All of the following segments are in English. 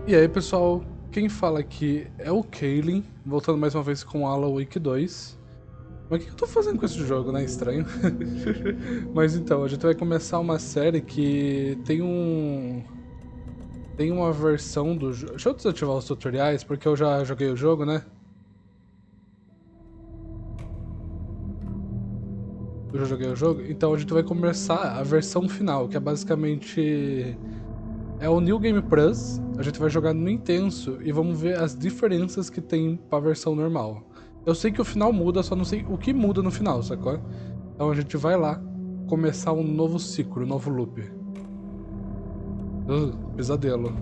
E aí, pessoal, quem fala aqui é o Kaylin, voltando mais uma vez com Alan Wake 2. Mas o que eu tô fazendo com esse jogo, né? Estranho. Mas então, a gente vai começar uma série que tem uma versão do jogo. Deixa eu desativar os tutoriais, porque eu já joguei o jogo, né? Eu já joguei o jogo. Então a gente vai começar a versão final, que é basicamente. É o New Game Plus. A gente vai jogar no intenso e vamos ver as diferenças que tem pra versão normal. Eu sei que o final muda, só não sei o que muda no final, sacou? Então a gente vai lá começar um novo ciclo, um novo loop. Pesadelo.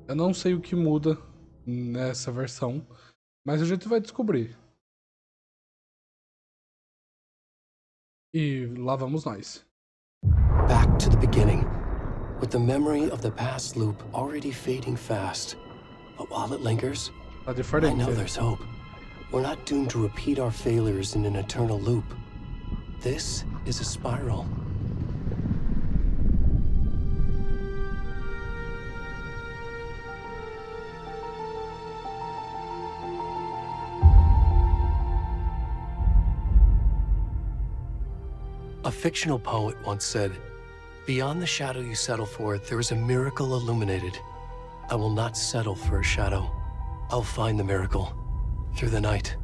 Eu não sei o que muda nessa versão, mas a gente vai descobrir. E lá vamos nós. Back to the beginning, with the memory of the past loop already fading fast. But while it lingers, Tá I diferente. know there's hope. We're not doomed to repeat our failures in an eternal loop. This is a spiral. A fictional poet once said, "Beyond the shadow you settle for, there is a miracle illuminated. I will not settle for a shadow. I'll find the miracle through the night."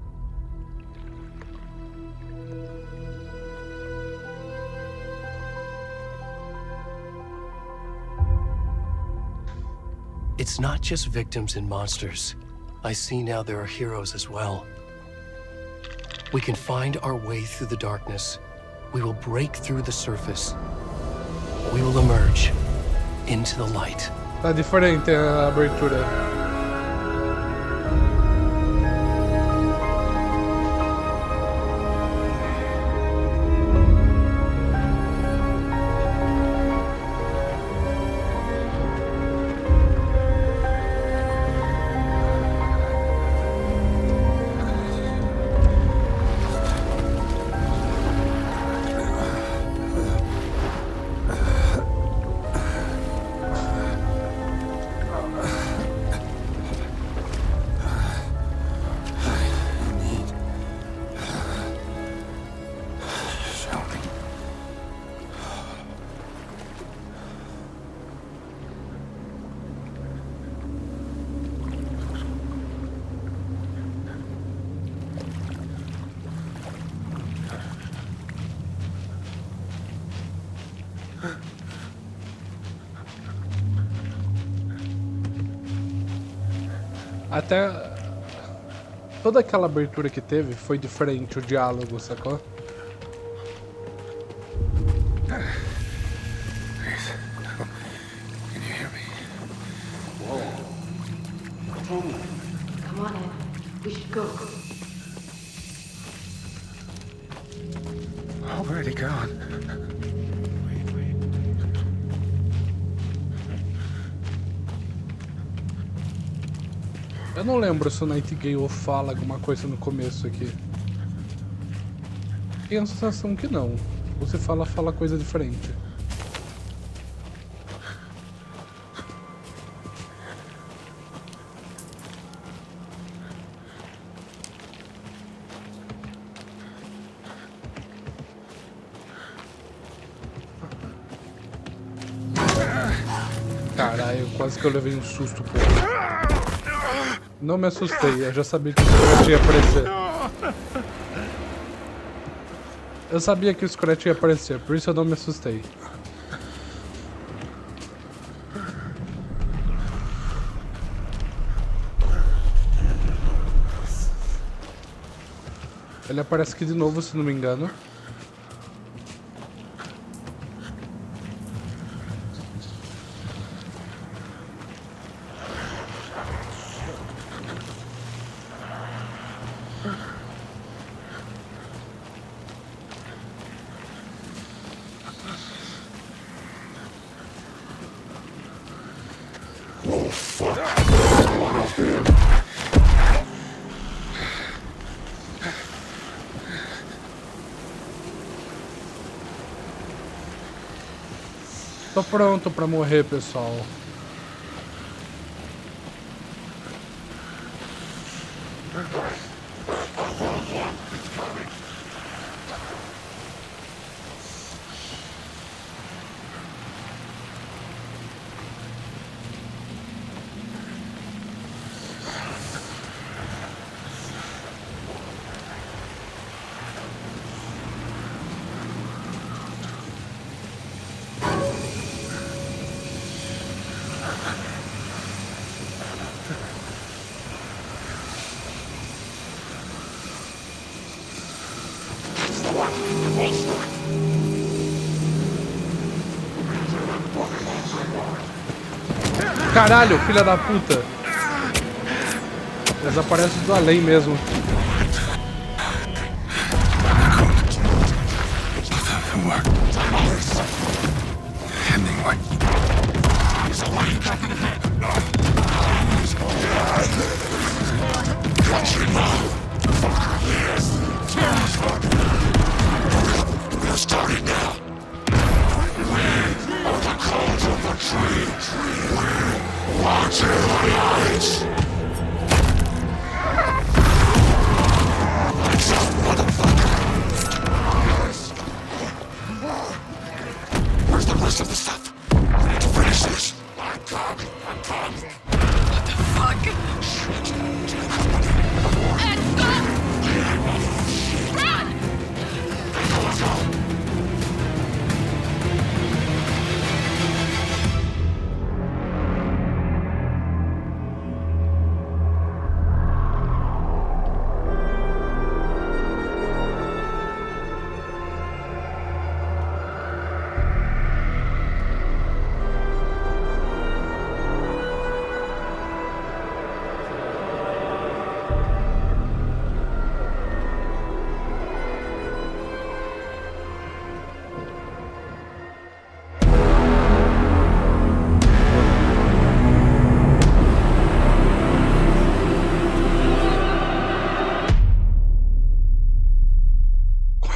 It's not just victims and monsters. I see now there are heroes as well. We can find our way through the darkness. We will break through the surface. We will emerge into the light. Tá diferente a abertura. Até toda aquela abertura que teve foi diferente, o diálogo, sacou? Can you hear me? Tammy, come on in. We should go. Already gone. Wait. Eu não lembro se o Nightingale fala alguma coisa no começo aqui. Tenho a sensação que não. Você fala coisa diferente. Caralho, quase que eu levei um susto, pô. Não me assustei, eu já sabia que o Scrat ia aparecer. Eu sabia que o Scrat ia aparecer, por isso eu não me assustei. Ele aparece aqui de novo, se não me engano. Tô pronto pra morrer, pessoal. Caralho, filha da puta. Eles aparecem do além mesmo.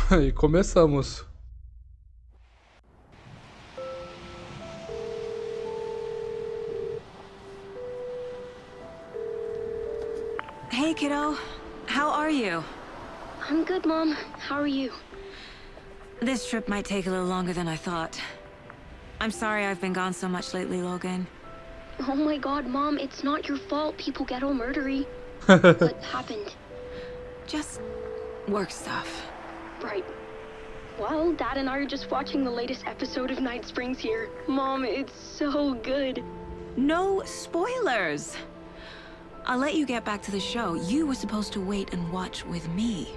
E começamos. Hey, kiddo. How are you? I'm good, Mom. How are you? This trip might take a little longer than I thought. I'm sorry I've been gone so much lately, Logan. Oh my god, Mom, it's not your fault people get all murdery. What happened? Just work stuff. Right. Well, Dad and I are just watching the latest episode of Night Springs here. Mom, it's so good. No spoilers! I'll let you get back to the show. You were supposed to wait and watch with me.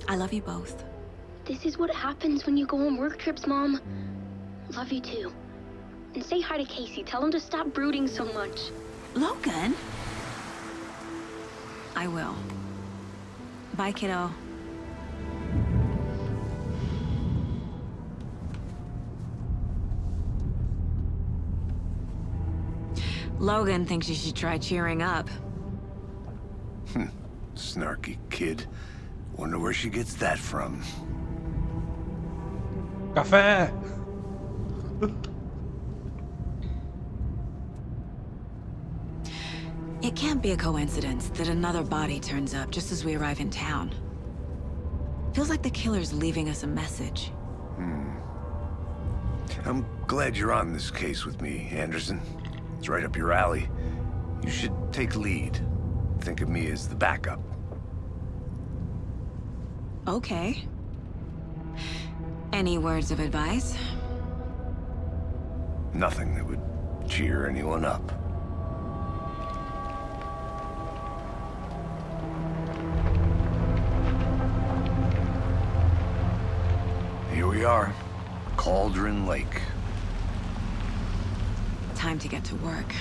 I love you both. This is what happens when you go on work trips, Mom. Love you too. And say hi to Casey. Tell him to stop brooding so much. Logan? I will. Bye, kiddo. Logan thinks you should try cheering up. Snarky kid. Wonder where she gets that from. Café! It can't be a coincidence that another body turns up just as we arrive in town. Feels like the killer's leaving us a message. I'm glad you're on this case with me, Anderson. It's right up your alley. You should take lead. Think of me as the backup. Okay. Any words of advice? Nothing that would cheer anyone up. Here we are. Cauldron Lake. Time to get to work.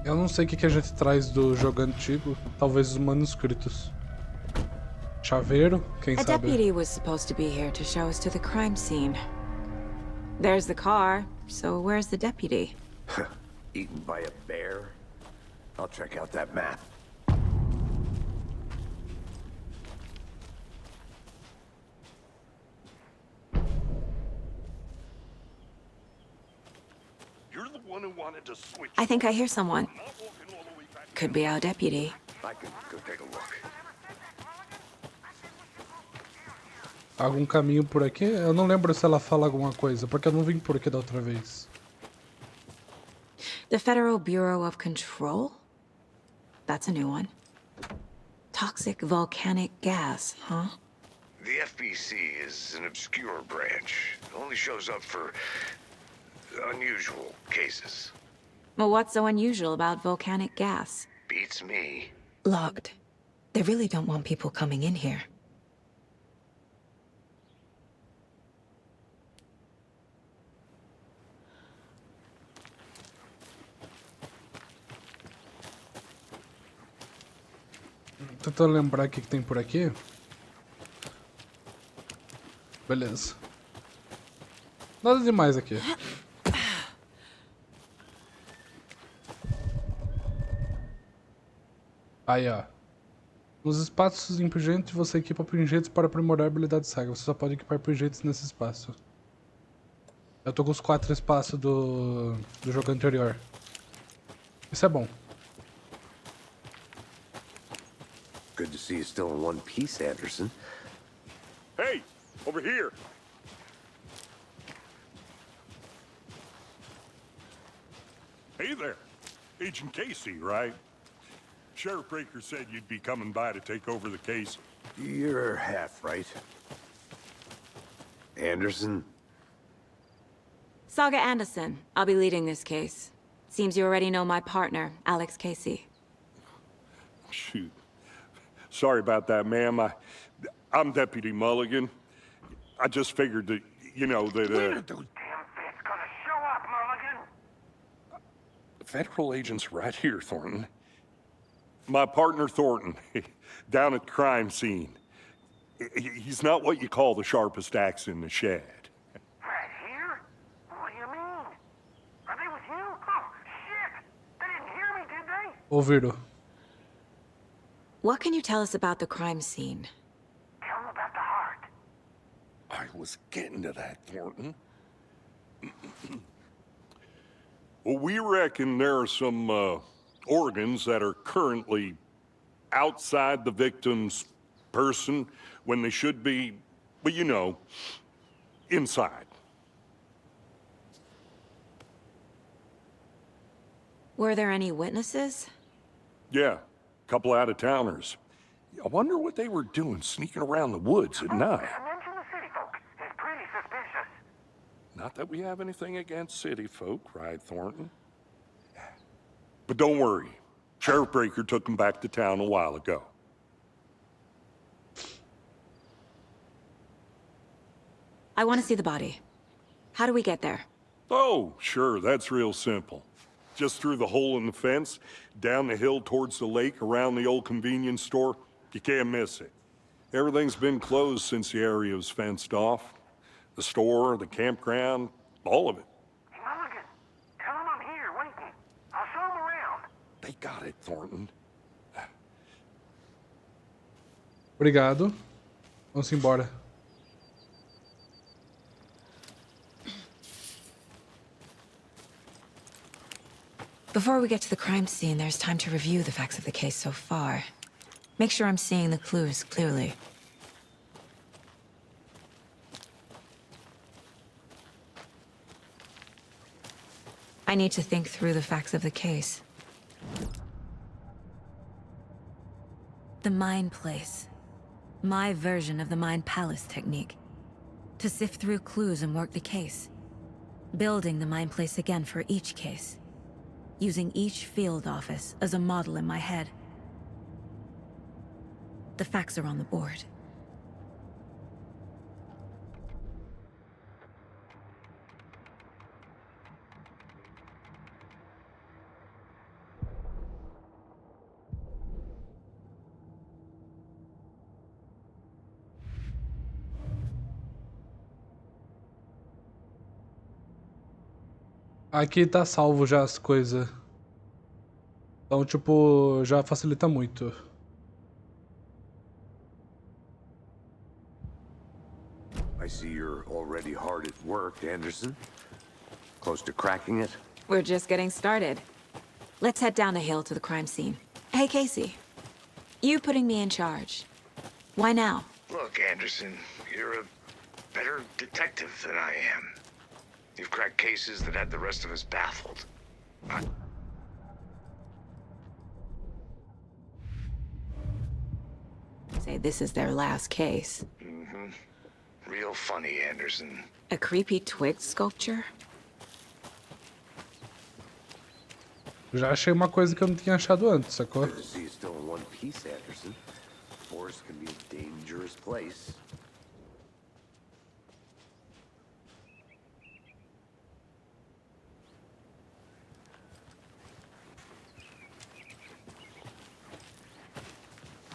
Eu não sei o que a gente traz do jogo antigo. Talvez os manuscritos. Chaveiro, quem A sabe? deputy was supposed to be here to show us to the crime scene. There's the car, so where's the deputy? Eaten by a bear? I'll check out that map. I think I hear someone. Could be our deputy. I can go take a look. Algum caminho por aqui? Eu não lembro se ela fala alguma coisa, porque eu não vim por aqui da outra vez. The Federal Bureau of Control? That's a new one. Toxic volcanic gas, huh? The FBC is an obscure branch. It only shows up for unusual cases. Well, what's so unusual about volcanic gas? Beats me. Locked. They really don't want people coming in here. Tentando lembrar o que tem por aqui. Beleza. Nada demais aqui. Aí, ó. Nos espaços impingentes, você equipa pingentes para aprimorar habilidades saga. Você só pode equipar pingentes nesse espaço. Eu tô com os 4 espaços do jogo anterior. Isso é bom. Good to see you still in one piece, Anderson. Hey, over here. Hey there. Agent Casey, right? Sheriff Breaker said you'd be coming by to take over the case. You're half right. Anderson? Saga Anderson. I'll be leading this case. Seems you already know my partner, Alex Casey. Shoot. Sorry about that, ma'am. I'm Deputy Mulligan. I just figured that, you know, that, When are those damn feds gonna show up, Mulligan? Federal agents right here, Thornton. My partner, Thornton, down at the crime scene. He's not what you call the sharpest axe in the shed. Right here? What do you mean? Are they with you? Oh, shit! They didn't hear me, did they? Ouviram. What can you tell us about the crime scene? Tell them about the heart. I was getting to that, Thornton. Well, we reckon there are some, organs that are currently outside the victim's person when they should be, well, you know, inside. Were there any witnesses? Yeah, a couple out-of-towners. I wonder what they were doing sneaking around the woods at night. Mention the city folk. It's pretty suspicious. Not that we have anything against city folk, cried Thornton. But don't worry. Sheriff Breaker took them back to town a while ago. I want to see the body. How do we get there? Oh, sure, that's real simple. Just through the hole in the fence, down the hill towards the lake, around the old convenience store. You can't miss it. Everything's been closed since the area was fenced off. The store, the campground, all of it. Hey, Mulligan, tell them I'm here waiting. I'll show them around. They got it, Thornton. Obrigado. Vamos embora. Before we get to the crime scene, there's time to review the facts of the case so far. Make sure I'm seeing the clues clearly. I need to think through the facts of the case. The Mind Place. My version of the Mind Palace technique. To sift through clues and work the case. Building the Mind Place again for each case. Using each field office as a model in my head. The facts are on the board. Aqui tá salvo já as coisas. Então, tipo, já facilita muito. I see you're already hard at work, Anderson. Close to cracking it? We're just getting started. Let's head down the hill to the crime scene. Hey, Casey. You putting me in charge. Why now? Look, Anderson, you're a better detective than I am. You've cracked cases that had the rest of us baffled. Say this is their last case. Real funny, Anderson. A creepy twig sculpture? Já achei uma coisa que eu não tinha achado antes, sacou? Good to see you still in one piece, Anderson. Forest can be a dangerous place.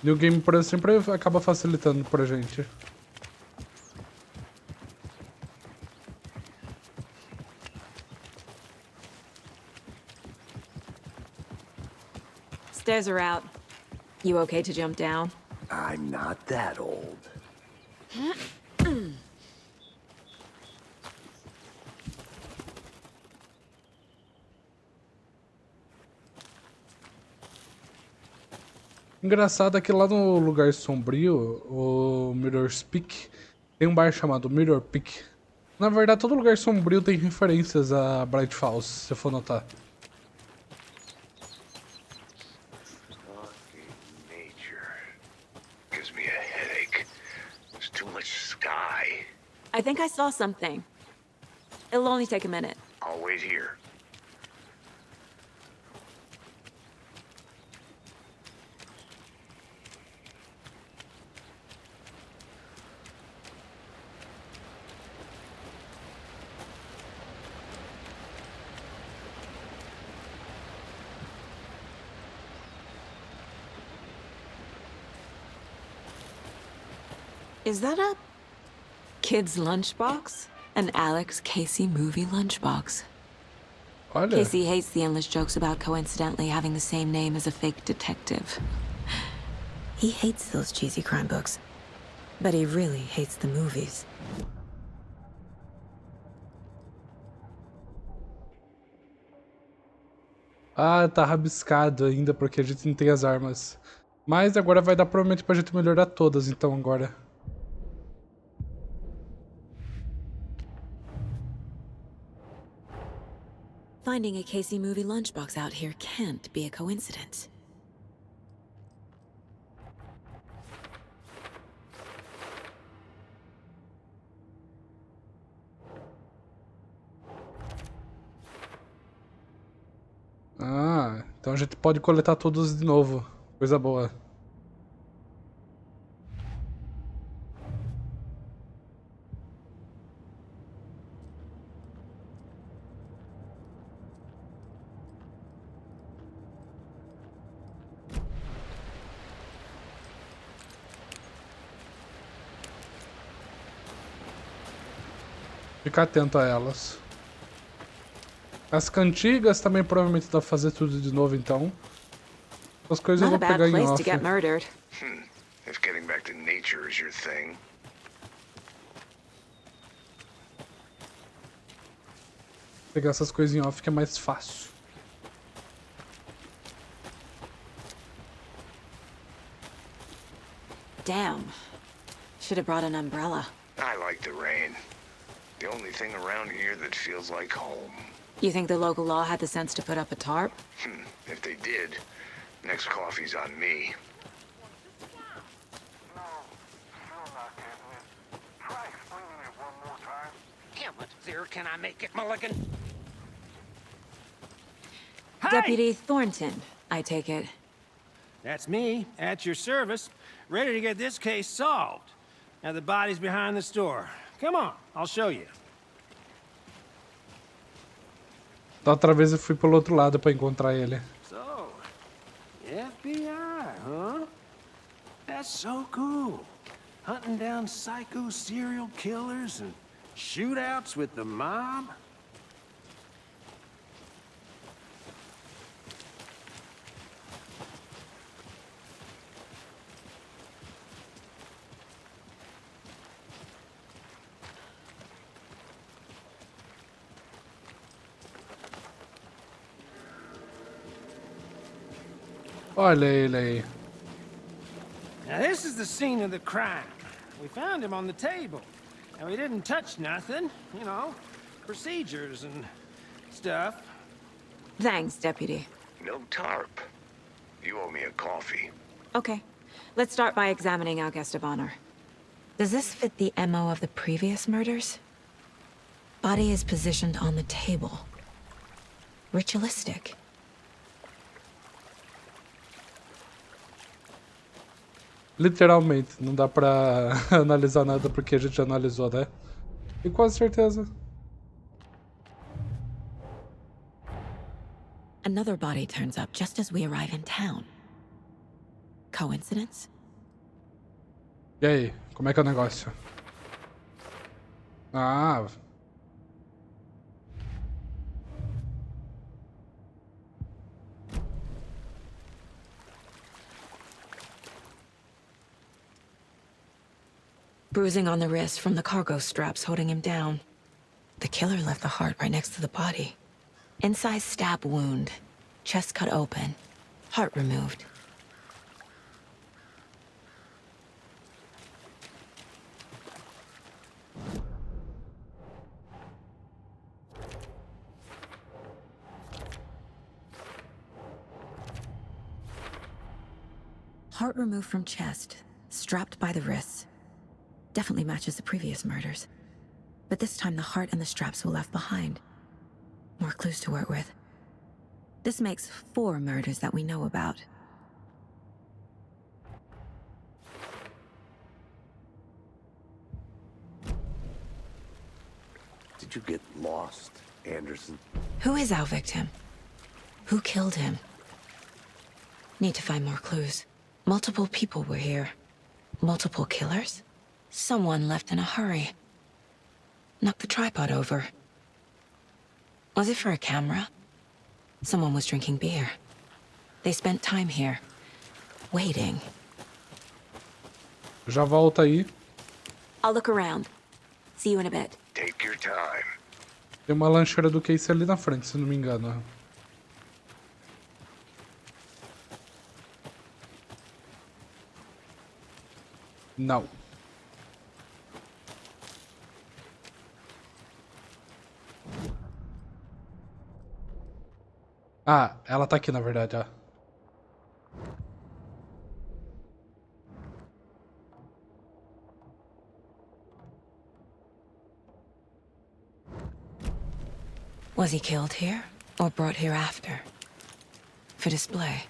New Game Plus sempre acaba facilitando pra gente. Stairs are out. You okay to jump down? I'm not that old. Engraçado é que lá no lugar sombrio, o Mirror's Peak, tem um bar chamado Mirror Peak. Na verdade, todo lugar sombrio tem referências a Bright Falls, se você for notar. Nature gives me a headache. There's too much sky. I think I saw something. It'll only take a minute. I'll wait here. Is that a kid's lunchbox? An Alex Casey movie lunchbox. Olha, Casey hates the endless jokes about coincidentally having the same name as a fake detective. He hates those cheesy crime books. But he really hates the movies. ah, tá rabiscado ainda porque a gente não tem as armas. Mas agora vai dar provavelmente pra gente melhorar todas, então agora. Finding a Casey movie lunchbox out here can't be a coincidence. Ah, então a gente pode coletar todos de novo. Coisa boa. Ficar atento a elas. As cantigas também provavelmente dá pra fazer tudo de novo, então. As coisas eu Not vou a bad pegar em place off. to get murdered. If getting back to nature is your thing. Pegar essas coisas em off que é mais fácil. Damn. Should have brought an umbrella. I like the rain. The only thing around here that feels like home. You think the local law had the sense to put up a tarp? If they did, next coffee's on me. No, still not getting it. Try explaining it one more time. How much clearer can I make it, Mulligan? Deputy Thornton, I take it. That's me, at your service, ready to get this case solved. Now the body's behind the store. Come on, I'll show you. Da outra vez eu fui pelo outro lado pra encontrar ele. So, FBI, huh? That's so cool. Hunting down psycho serial killers and shootouts with the mob. Olha ele aí. Now, this is the scene of the crime. We found him on the table. And we didn't touch nothing, you know, procedures and stuff. Thanks, Deputy. No tarp. You owe me a coffee. Okay, let's start by examining our guest of honor. Does this fit the MO of the previous murders? Body is positioned on the table. Ritualistic. Literalmente, não dá pra analisar nada porque a gente já analisou, né? E com certeza. Another body turns up just as we arrive in town. Coincidence? E aí, como é que é o negócio? Ah. Bruising on the wrist from the cargo straps holding him down. The killer left the heart right next to the body. Inside stab wound. Chest cut open. Heart removed. Heart removed from chest, strapped by the wrists. Definitely matches the previous murders. But this time the heart and the straps were left behind. More clues to work with. This makes 4 murders that we know about. Did you get lost, Anderson? Who is our victim? Who killed him? Need to find more clues. Multiple people were here. Multiple killers? Someone left in a hurry. Knocked the tripod over. Was it for a camera? Someone was drinking beer. They spent time here. Waiting. Já volta aí. I'll look around. See you in a bit. Take your time. Tem uma lancheira do Casey ali na frente, se não me engano. Não. Ah, ela tá aqui na verdade, ó. Was he killed here or brought here after? For display.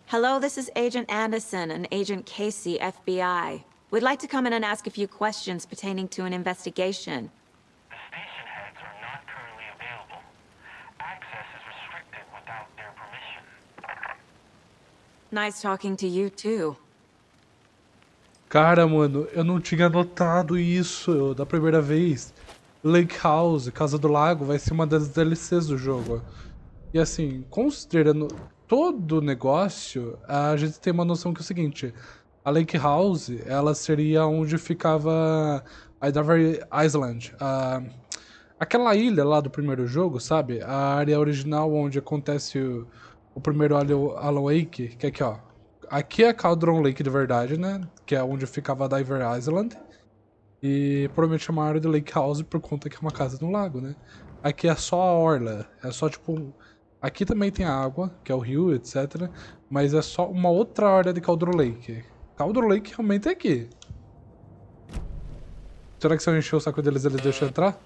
Hello, this is Agent Anderson and Agent Casey, FBI. We'd like to come in and ask a few questions pertaining to an investigation. The station heads are not currently available. Access is restricted without their permission. Nice talking to you, too. Cara, mano, eu não tinha notado isso da primeira vez. Lake House, Casa do Lago, vai ser uma das DLCs do jogo. E assim, considerando todo o negócio, a gente tem uma noção que é o seguinte: a Lake House, ela seria onde ficava a Deja-Vu Island. Aquela ilha lá do primeiro jogo, sabe? A área original onde acontece o primeiro Alan Wake, que é aqui, ó. Aqui é Cauldron Lake de verdade, né? Que é onde ficava a Diver Island. E provavelmente chamaram área de Lake House por conta que é uma casa no lago, né? Aqui é só a orla, é só tipo... Aqui também tem água, que é o rio, etc. Mas é só uma outra área de Cauldron Lake. Cauldron Lake realmente é aqui. Será que se eu encher o saco deles, eles deixam entrar?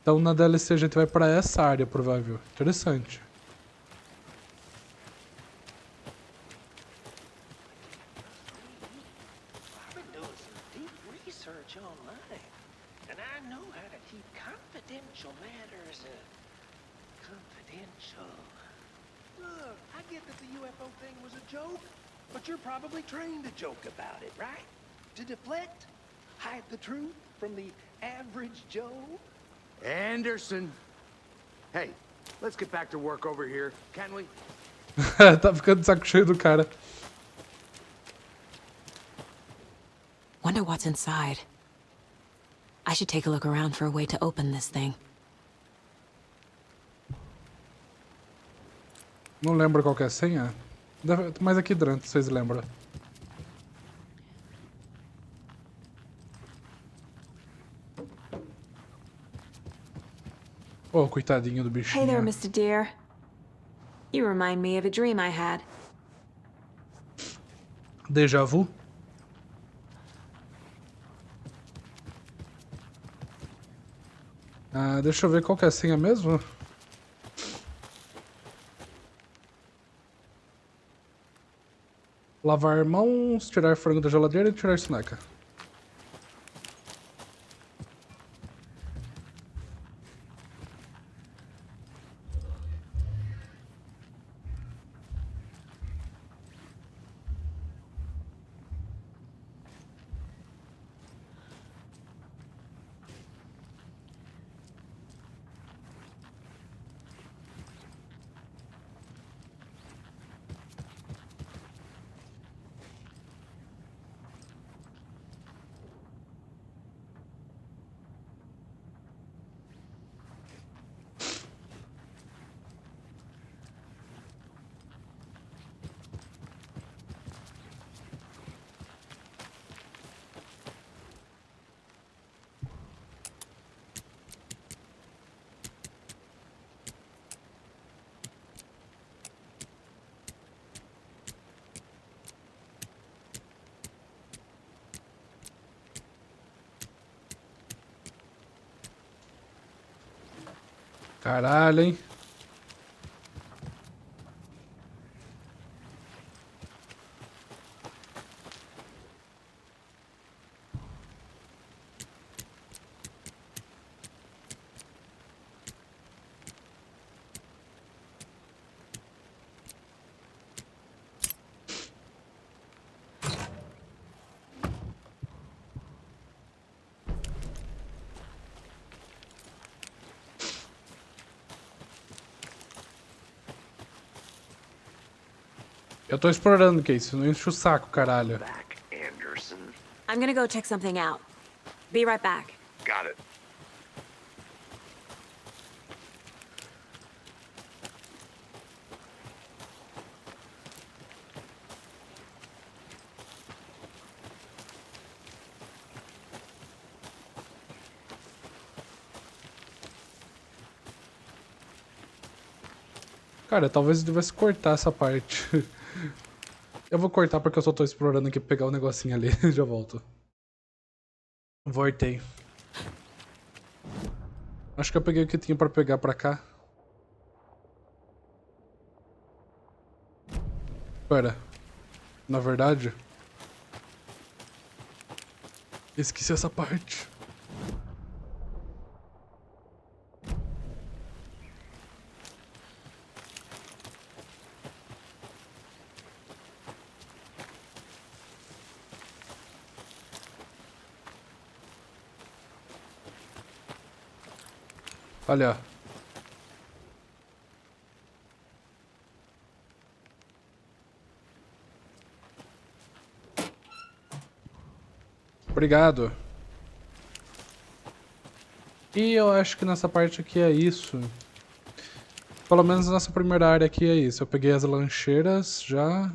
Então na DLC a gente vai pra essa área, provável. Interessante. I've been doing some deep research online, and I know how to keep confidential matters confidential. Look, I get that the UFO thing was a joke, but you're probably trained to joke about it, right? To deflect, hide the truth from the average Joe. Anderson! Hey, let's get back to work over here, can we? Tá ficando de saco cheio do cara. Wonder what's inside. I should take a look around for a way to open this thing. Não lembro qual que é a senha. Mas aqui dentro, vocês lembram. Oh, coitadinho do bichinho. Hey there, Mr. Deer. You remind me of a dream I had. Deja-Vu? Ah, deixa eu ver qual que é a senha mesmo. Lavar mãos, tirar frango da geladeira e tirar soneca. Caralho, hein? Eu tô explorando, Casey. Não enche o saco, caralho. Back, Anderson. I'm gonna go check something out. Be right back. Got it. Cara, talvez eu devesse cortar essa parte. Eu vou cortar porque eu só tô explorando aqui pra pegar o negocinho ali. Já volto. Voltei. Acho que eu peguei o que tinha pra pegar pra cá. Pera. Na verdade... esqueci essa parte. Olha. Obrigado. E eu acho que nessa parte aqui é isso. Pelo menos nessa primeira área aqui é isso. Eu peguei as lancheiras já.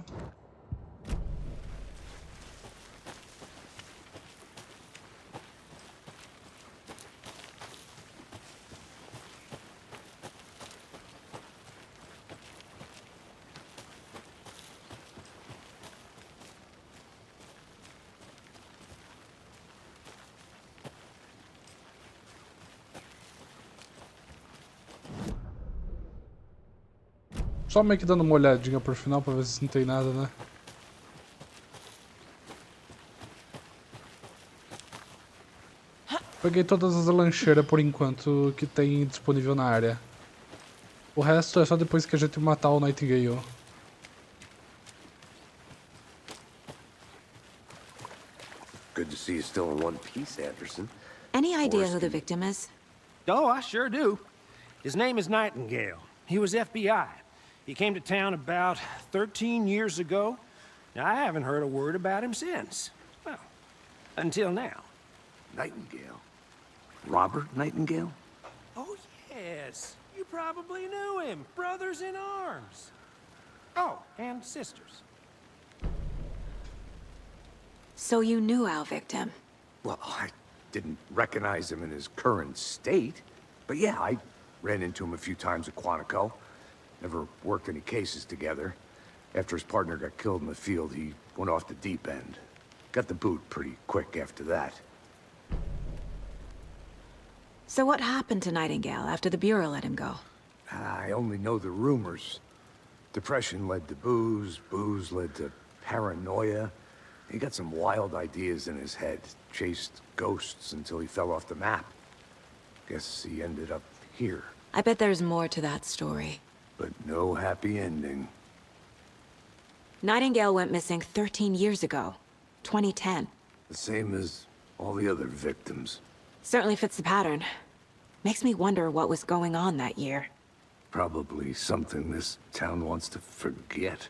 Só meio que dando uma olhadinha por final pra ver se não tem nada, né? Peguei todas as lancheiras por enquanto que tem disponível na área. O resto é só depois que a gente matar o Nightingale. Good to see you still in one piece, Anderson. Any idea who the victim is? Oh, I sure do. His name is Nightingale. He was FBI. He came to town about 13 years ago. Now, I haven't heard a word about him since. Well, until now. Nightingale? Robert Nightingale? Oh, yes. You probably knew him. Brothers in arms. Oh, and sisters. So you knew our victim? Well, I didn't recognize him in his current state. But yeah, I ran into him a few times at Quantico. Never worked any cases together. After his partner got killed in the field, he went off the deep end. Got the boot pretty quick after that. So what happened to Nightingale after the Bureau let him go? I only know the rumors. Depression led to booze, booze led to paranoia. He got some wild ideas in his head, chased ghosts until he fell off the map. Guess he ended up here. I bet there's more to that story. But no happy ending. Nightingale went missing 13 years ago, 2010. The same as all the other victims. Certainly fits the pattern. Makes me wonder what was going on that year. Probably something this town wants to forget.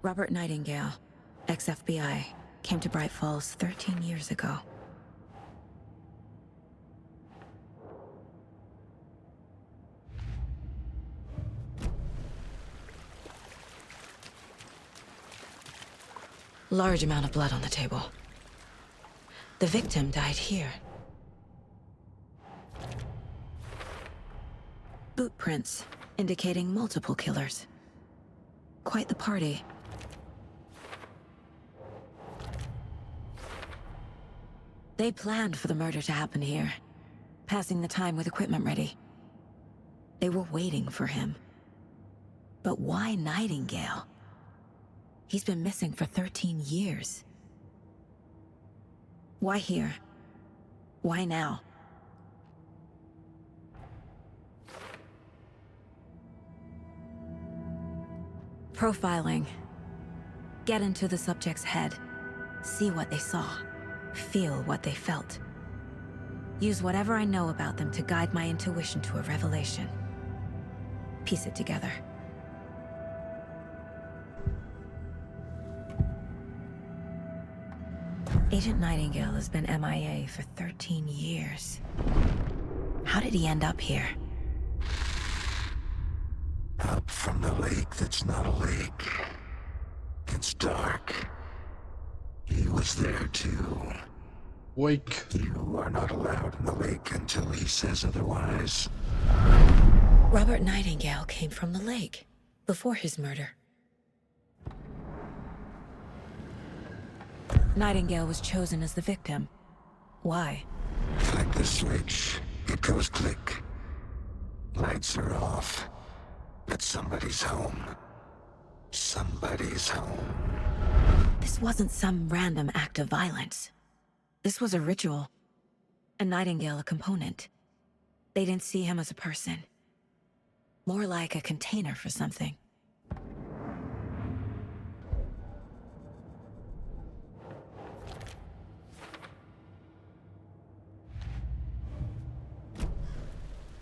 Robert Nightingale, ex-FBI, came to Bright Falls 13 years ago. Large amount of blood on the table. The victim died here. Boot prints, indicating multiple killers. Quite the party. They planned for the murder to happen here, passing the time with equipment ready. They were waiting for him. But why Nightingale? He's been missing for 13 years. Why here? Why now? Profiling. Get into the subject's head. See what they saw. Feel what they felt. Use whatever I know about them to guide my intuition to a revelation. Piece it together. Agent Nightingale has been MIA for 13 years. How did he end up here? Up from the lake that's not a lake. It's dark. He was there too. Wake. You are not allowed in the lake until he says otherwise. Robert Nightingale came from the lake, before his murder. Nightingale was chosen as the victim. Why? Like the switch, it goes click. Lights are off. But somebody's home. Somebody's home. This wasn't some random act of violence. This was a ritual. And Nightingale a component. They didn't see him as a person. More like a container for something.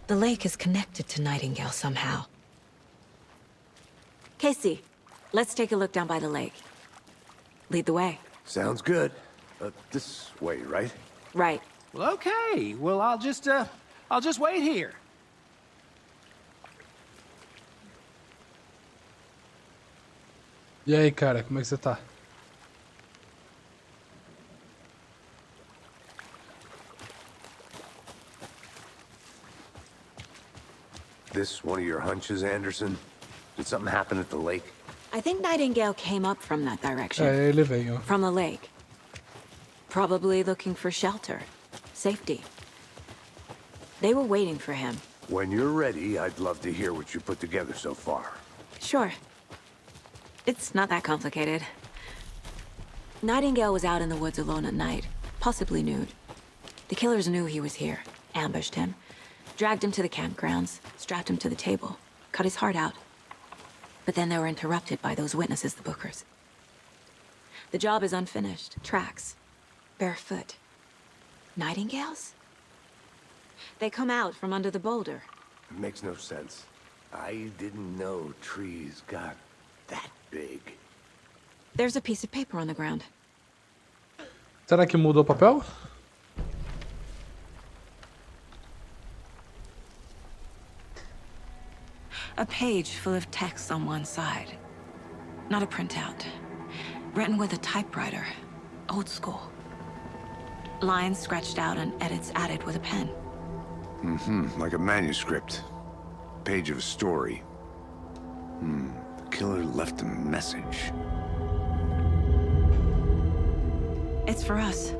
The lake is connected to Nightingale somehow. Casey, let's take a look down by the lake. Lead the way. Sounds good. This way, right? Right. Well, okay. Well, I'll just wait here. E aí, cara, como é que você tá? This one of your hunches, Anderson? Did something happen at the lake? I think Nightingale came up from that direction. É, ele vem, ó. From the lake. Probably looking for shelter. Safety. They were waiting for him. When you're ready, I'd love to hear what you put together so far. Sure. It's not that complicated. Nightingale was out in the woods alone at night, possibly nude. The killers knew he was here, ambushed him, dragged him to the campgrounds, strapped him to the table, cut his heart out. But then they were interrupted by those witnesses, the Bookers. The job is unfinished. Tracks. Barefoot. Nightingales? They come out from under the boulder. It makes no sense. I didn't know trees got that big. There's a piece of paper on the ground. Será que mudou o papel? A page full of text on one side. Not a printout. Written with a typewriter. Old school. Lines scratched out and edits added with a pen. Like a manuscript. Page of a story. The killer left a message. It's for us.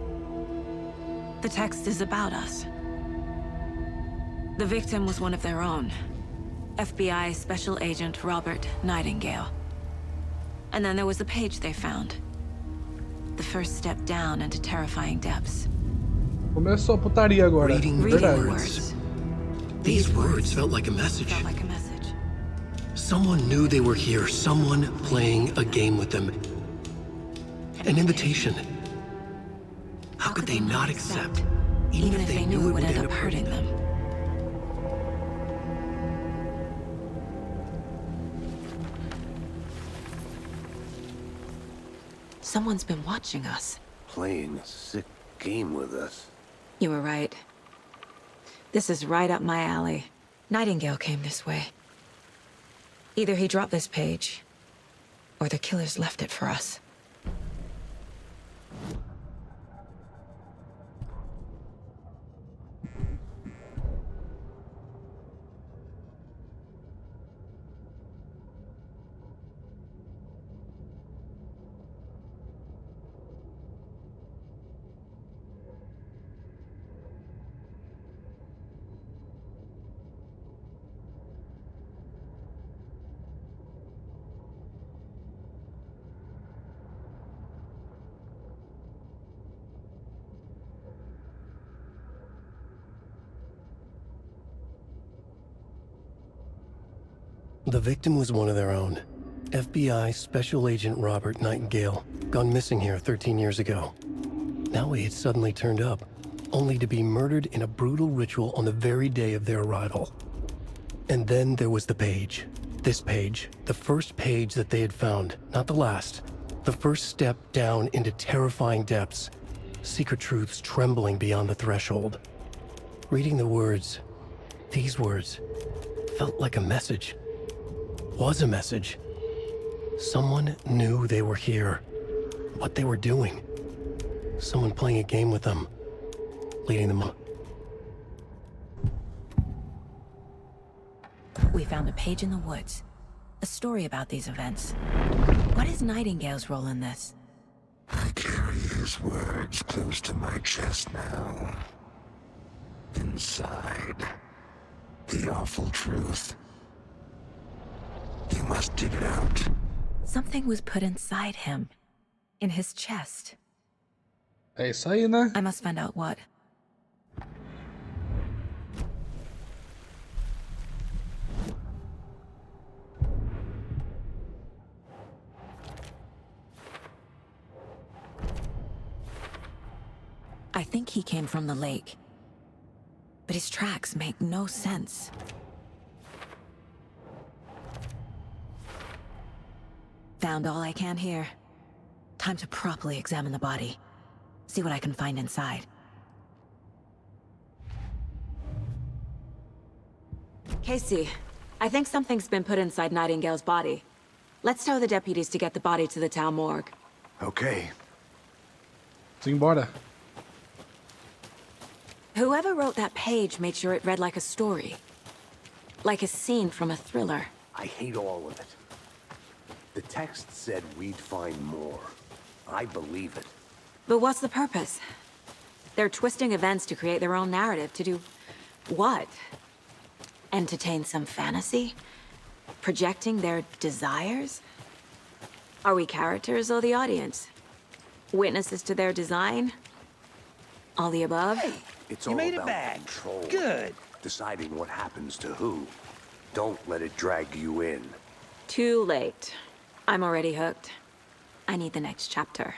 The text is about us. The victim was one of their own. FBI Special Agent Robert Nightingale. And then there was the page they found. The first step down into terrifying depths. Começou a putaria agora. Reading Verdade. words. These words felt like a message. Felt like a message. Someone knew they were here. Someone playing a game with them. An invitation. How could they not accept? Even if they knew it would end up hurting them. Someone's been watching us. Playing a sick game with us. You were right. This is right up my alley. Nightingale came this way. Either he dropped this page, or the killers left it for us. The victim was one of their own. FBI Special Agent Robert Nightingale, gone missing here 13 years ago. Now he had suddenly turned up, only to be murdered in a brutal ritual on the very day of their arrival. And then there was the page. This page, the first page that they had found, not the last. The first step down into terrifying depths. Secret truths trembling beyond the threshold. Reading the words, these words, felt like a message. Was a message. Someone knew they were here. What they were doing. Someone playing a game with them. Leading them on. We found a page in the woods. A story about these events. What is Nightingale's role in this? I carry his words close to my chest now. Inside, the awful truth. You must dig it out. Something was put inside him. In his chest. É isso aí, né? I must find out what. I think he came from the lake. But his tracks make no sense. Found all I can here. Time to properly examine the body. See what I can find inside. Casey, I think something's been put inside Nightingale's body. Let's tell the deputies to get the body to the town morgue. Okay. Simbora. Whoever wrote that page made sure it read like a story. Like a scene from a thriller. I hate all of it. The text said we'd find more. I believe it. But what's the purpose? They're twisting events to create their own narrative. To do what? Entertain some fantasy? Projecting their desires? Are we characters or the audience? Witnesses to their design? All the above? Hey, It's you all made it about back. control. Good. Deciding what happens to who. Don't let it drag you in. Too late. I'm already hooked. I need the next chapter.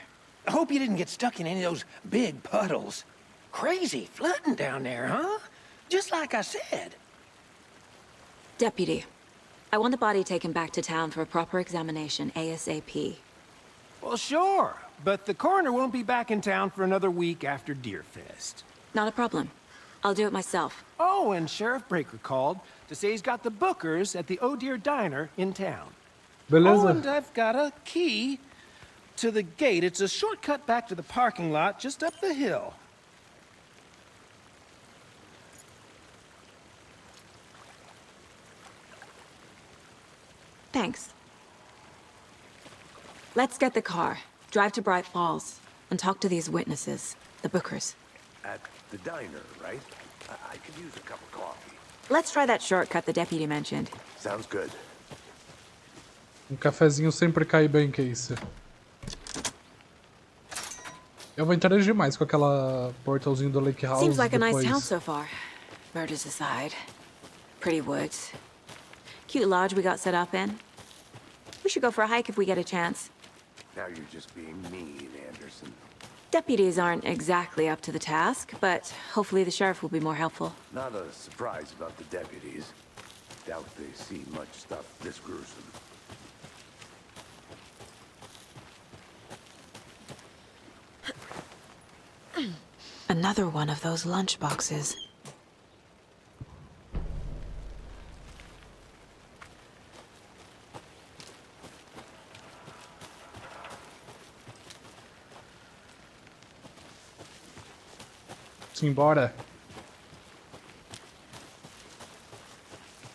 I hope you didn't get stuck in any of those big puddles. Crazy flooding down there, huh? Just like I said. Deputy, I want the body taken back to town for a proper examination ASAP. Well, sure, but the coroner won't be back in town for another week after Deerfest. Not a problem. I'll do it myself. Oh, and Sheriff Breaker called to say he's got the bookers at the Oh Deer Diner in town. Beleza. Oh, and I've got a key to the gate. It's a shortcut back to the parking lot just up the hill. Thanks. Let's get the car, drive to Bright Falls, and talk to these witnesses, the bookers. At the diner, right? I could use a cup of coffee. Let's try that shortcut the deputy mentioned. Sounds good. Cafezinho sempre cai bem, que isso. Eu vou interagir mais com aquela portalzinho do Lake House. Seems like a nice depois. town so far. Murders aside. Pretty woods. Cute lodge we got set up in. We should go for a hike if we get a chance. Now you're just being mean, Anderson. Deputies aren't exactly up to the task, but hopefully the sheriff will be more helpful. Not a surprise about the deputies. Doubt they see much stuff this gruesome. Another one of those lunch boxes. Simbora.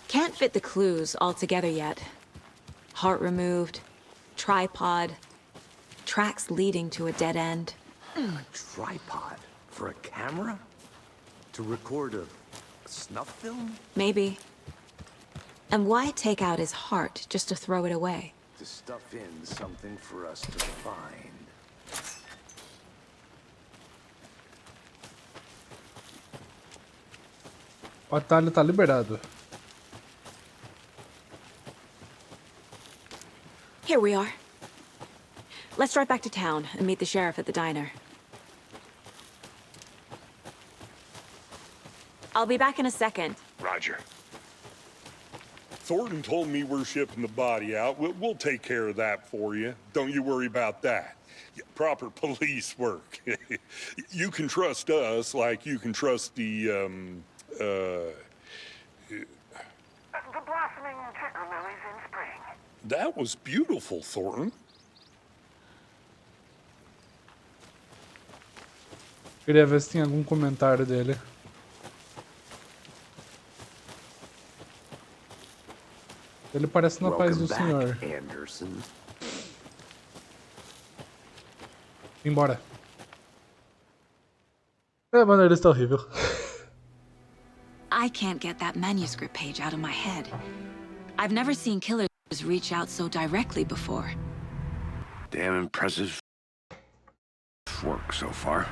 Can't fit the clues all together yet. Heart removed, tripod, tracks leading to a dead end. A tripod? For a camera? To record a snuff film? Maybe. And why take out his heart just to throw it away? To stuff in something for us to find. O atalho tá liberado. Here we are. Let's drive back to town and meet the sheriff at the diner. I'll be back in a second. Roger. Thornton told me we're shipping the body out. We'll take care of that for you. Don't you worry about that. Proper police work. You can trust us like you can trust the blossoming ticker lilies in spring. That was beautiful, Thornton. Queria ver se tem algum comentário dele. Ele parece na paz do Senhor. Anderson. Embora. É, mano, ele está horrível. I can't get that manuscript page out of my head. I've never seen killers reach out so directly before. Damn impressive work so far.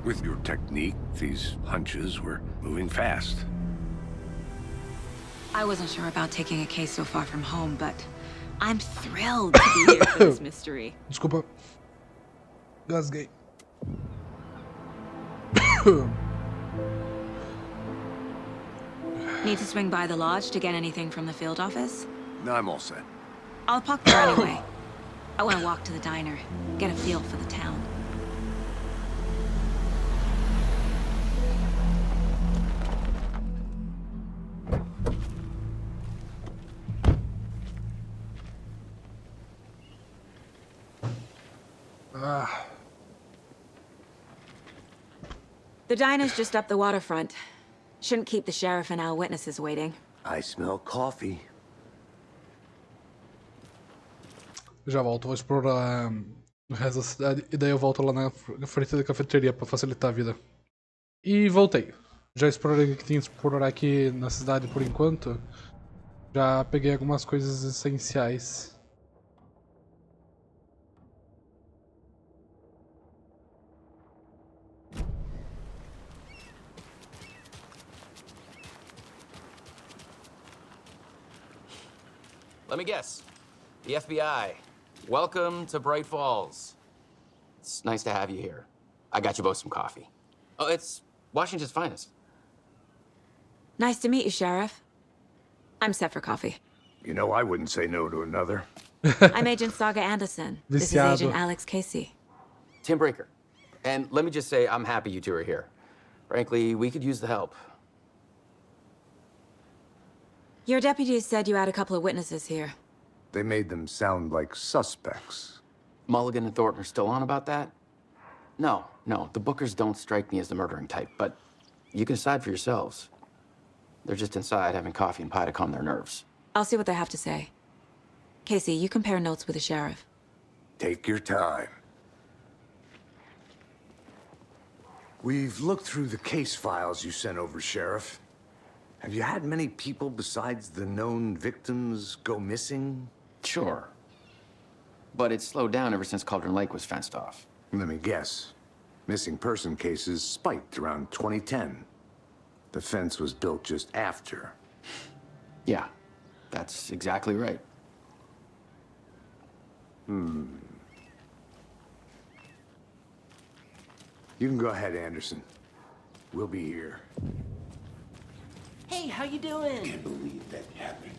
With your technique, these hunches were moving fast. I wasn't sure about taking a case so far from home, but I'm thrilled to be here for this mystery. Desculpa. Gasguei. Need to swing by the lodge to get anything from the field office? No, I'm all set. I'll park there anyway. I want to walk to the diner, get a feel for the town. The diner's just up the waterfront. Shouldn't keep the sheriff and our witnesses waiting. I smell coffee. Já volto, vou explorar o resto da cidade e daí eu volto lá na frente da cafeteria pra facilitar a vida. E voltei. Já explorei o que tinha que explorar aqui na cidade por enquanto. Já peguei algumas coisas essenciais. let me guess. The FBI. Welcome to Bright Falls. It's nice to have you here. I got you both some coffee. Oh, it's Washington's finest. Nice to meet you, Sheriff. I'm set for coffee. You know, I wouldn't say no to another. I'm Agent Saga Anderson. This is Viciado. Agent Alex Casey. Tim Breaker. And let me just say, I'm happy you two are here. Frankly, we could use the help. Your deputies said you had a couple of witnesses here. They made them sound like suspects. Mulligan and Thornton are still on about that? No, the Bookers don't strike me as the murdering type, but you can decide for yourselves. They're just inside having coffee and pie to calm their nerves. I'll see what they have to say. Casey, you compare notes with the sheriff. Take your time. We've looked through the case files you sent over, Sheriff. Have you had many people besides the known victims go missing? Sure. But it's slowed down ever since Cauldron Lake was fenced off. Let me guess. Missing person cases spiked around 2010. The fence was built just after. Yeah, that's exactly right. You can go ahead, Anderson. We'll be here. Hey, how you doing? Can't believe that happened.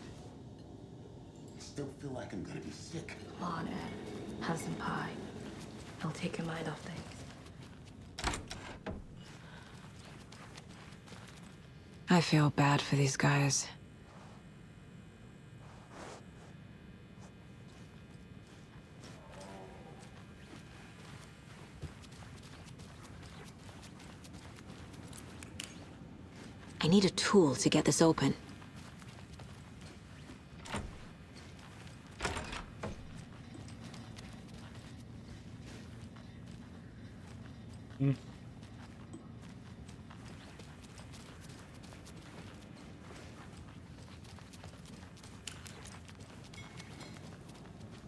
I still feel like I'm gonna be sick. Come on, Ed. Have some pie. It'll take your mind off things. I feel bad for these guys. I need a tool to get this open.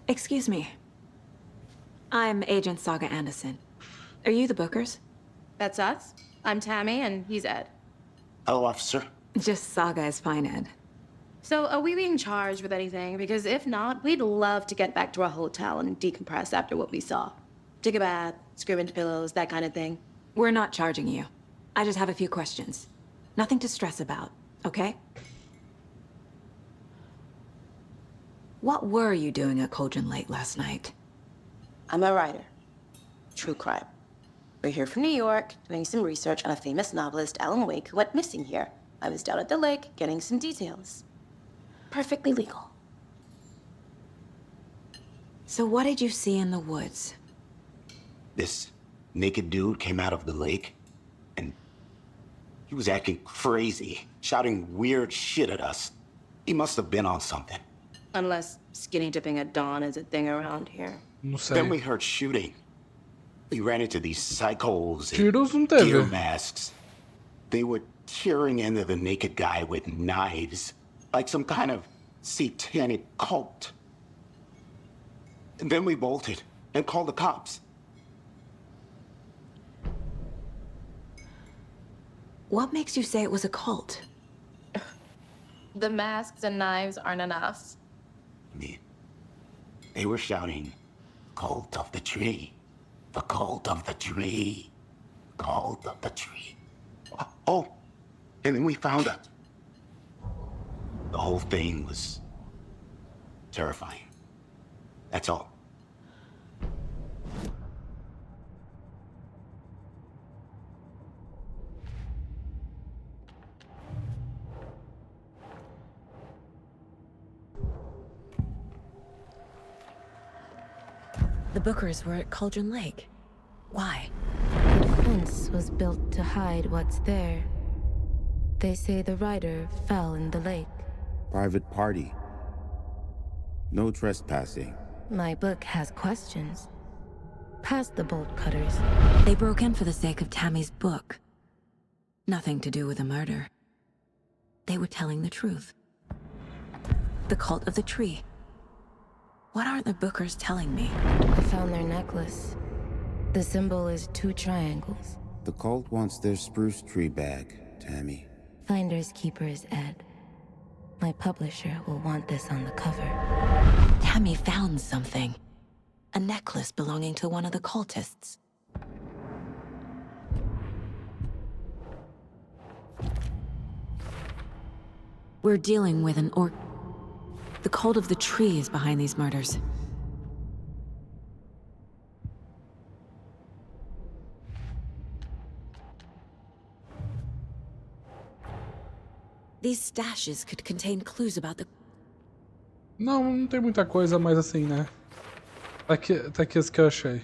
Excuse me. I'm Agent Saga Anderson. Are you the Bookers? That's us. I'm Tammy, and he's Ed. Hello, officer. Just Saga is fine, Ed. So, are we being charged with anything? Because if not, we'd love to get back to our hotel and decompress after what we saw. Take a bath, scream into pillows, that kind of thing. We're not charging you. I just have a few questions. Nothing to stress about, okay? What were you doing at Cauldron Lake last night? I'm a writer. True crime. We're here from New York, doing some research on a famous novelist, Alan Wake, who went missing here. I was down at the lake, getting some details. Perfectly legal. So what did you see in the woods? This naked dude came out of the lake, and he was acting crazy, shouting weird shit at us. He must have been on something. Unless skinny dipping at dawn is a thing around here. Then we heard shooting. We ran into these psychos Tiros não in teve. gear masks. They were tearing into the naked guy with knives, like some kind of satanic cult. And then we bolted and called the cops. What makes you say it was a cult? The masks and knives aren't enough. They were shouting, "Cult of the tree. The cult of the tree. Cult of the tree." Oh, and then we found it. The whole thing was terrifying. That's all. The Bookers were at Cauldron Lake. Why? The fence was built to hide what's there. They say the rider fell in the lake. Private party. No trespassing. My book has questions. Past the bolt cutters. They broke in for the sake of Tammy's book. Nothing to do with the murder. They were telling the truth. The cult of the tree. What aren't the Bookers telling me? I found their necklace. The symbol is 2 triangles. The cult wants their spruce tree bag, Tammy. Finders keepers, Ed. My publisher will want this on the cover. Tammy found something. A necklace belonging to one of the cultists. We're dealing with an The cult of the tree is behind these murders. These stashes could contain clues about the... Não tem muita coisa, mas assim, né? Tá aqui as que eu achei.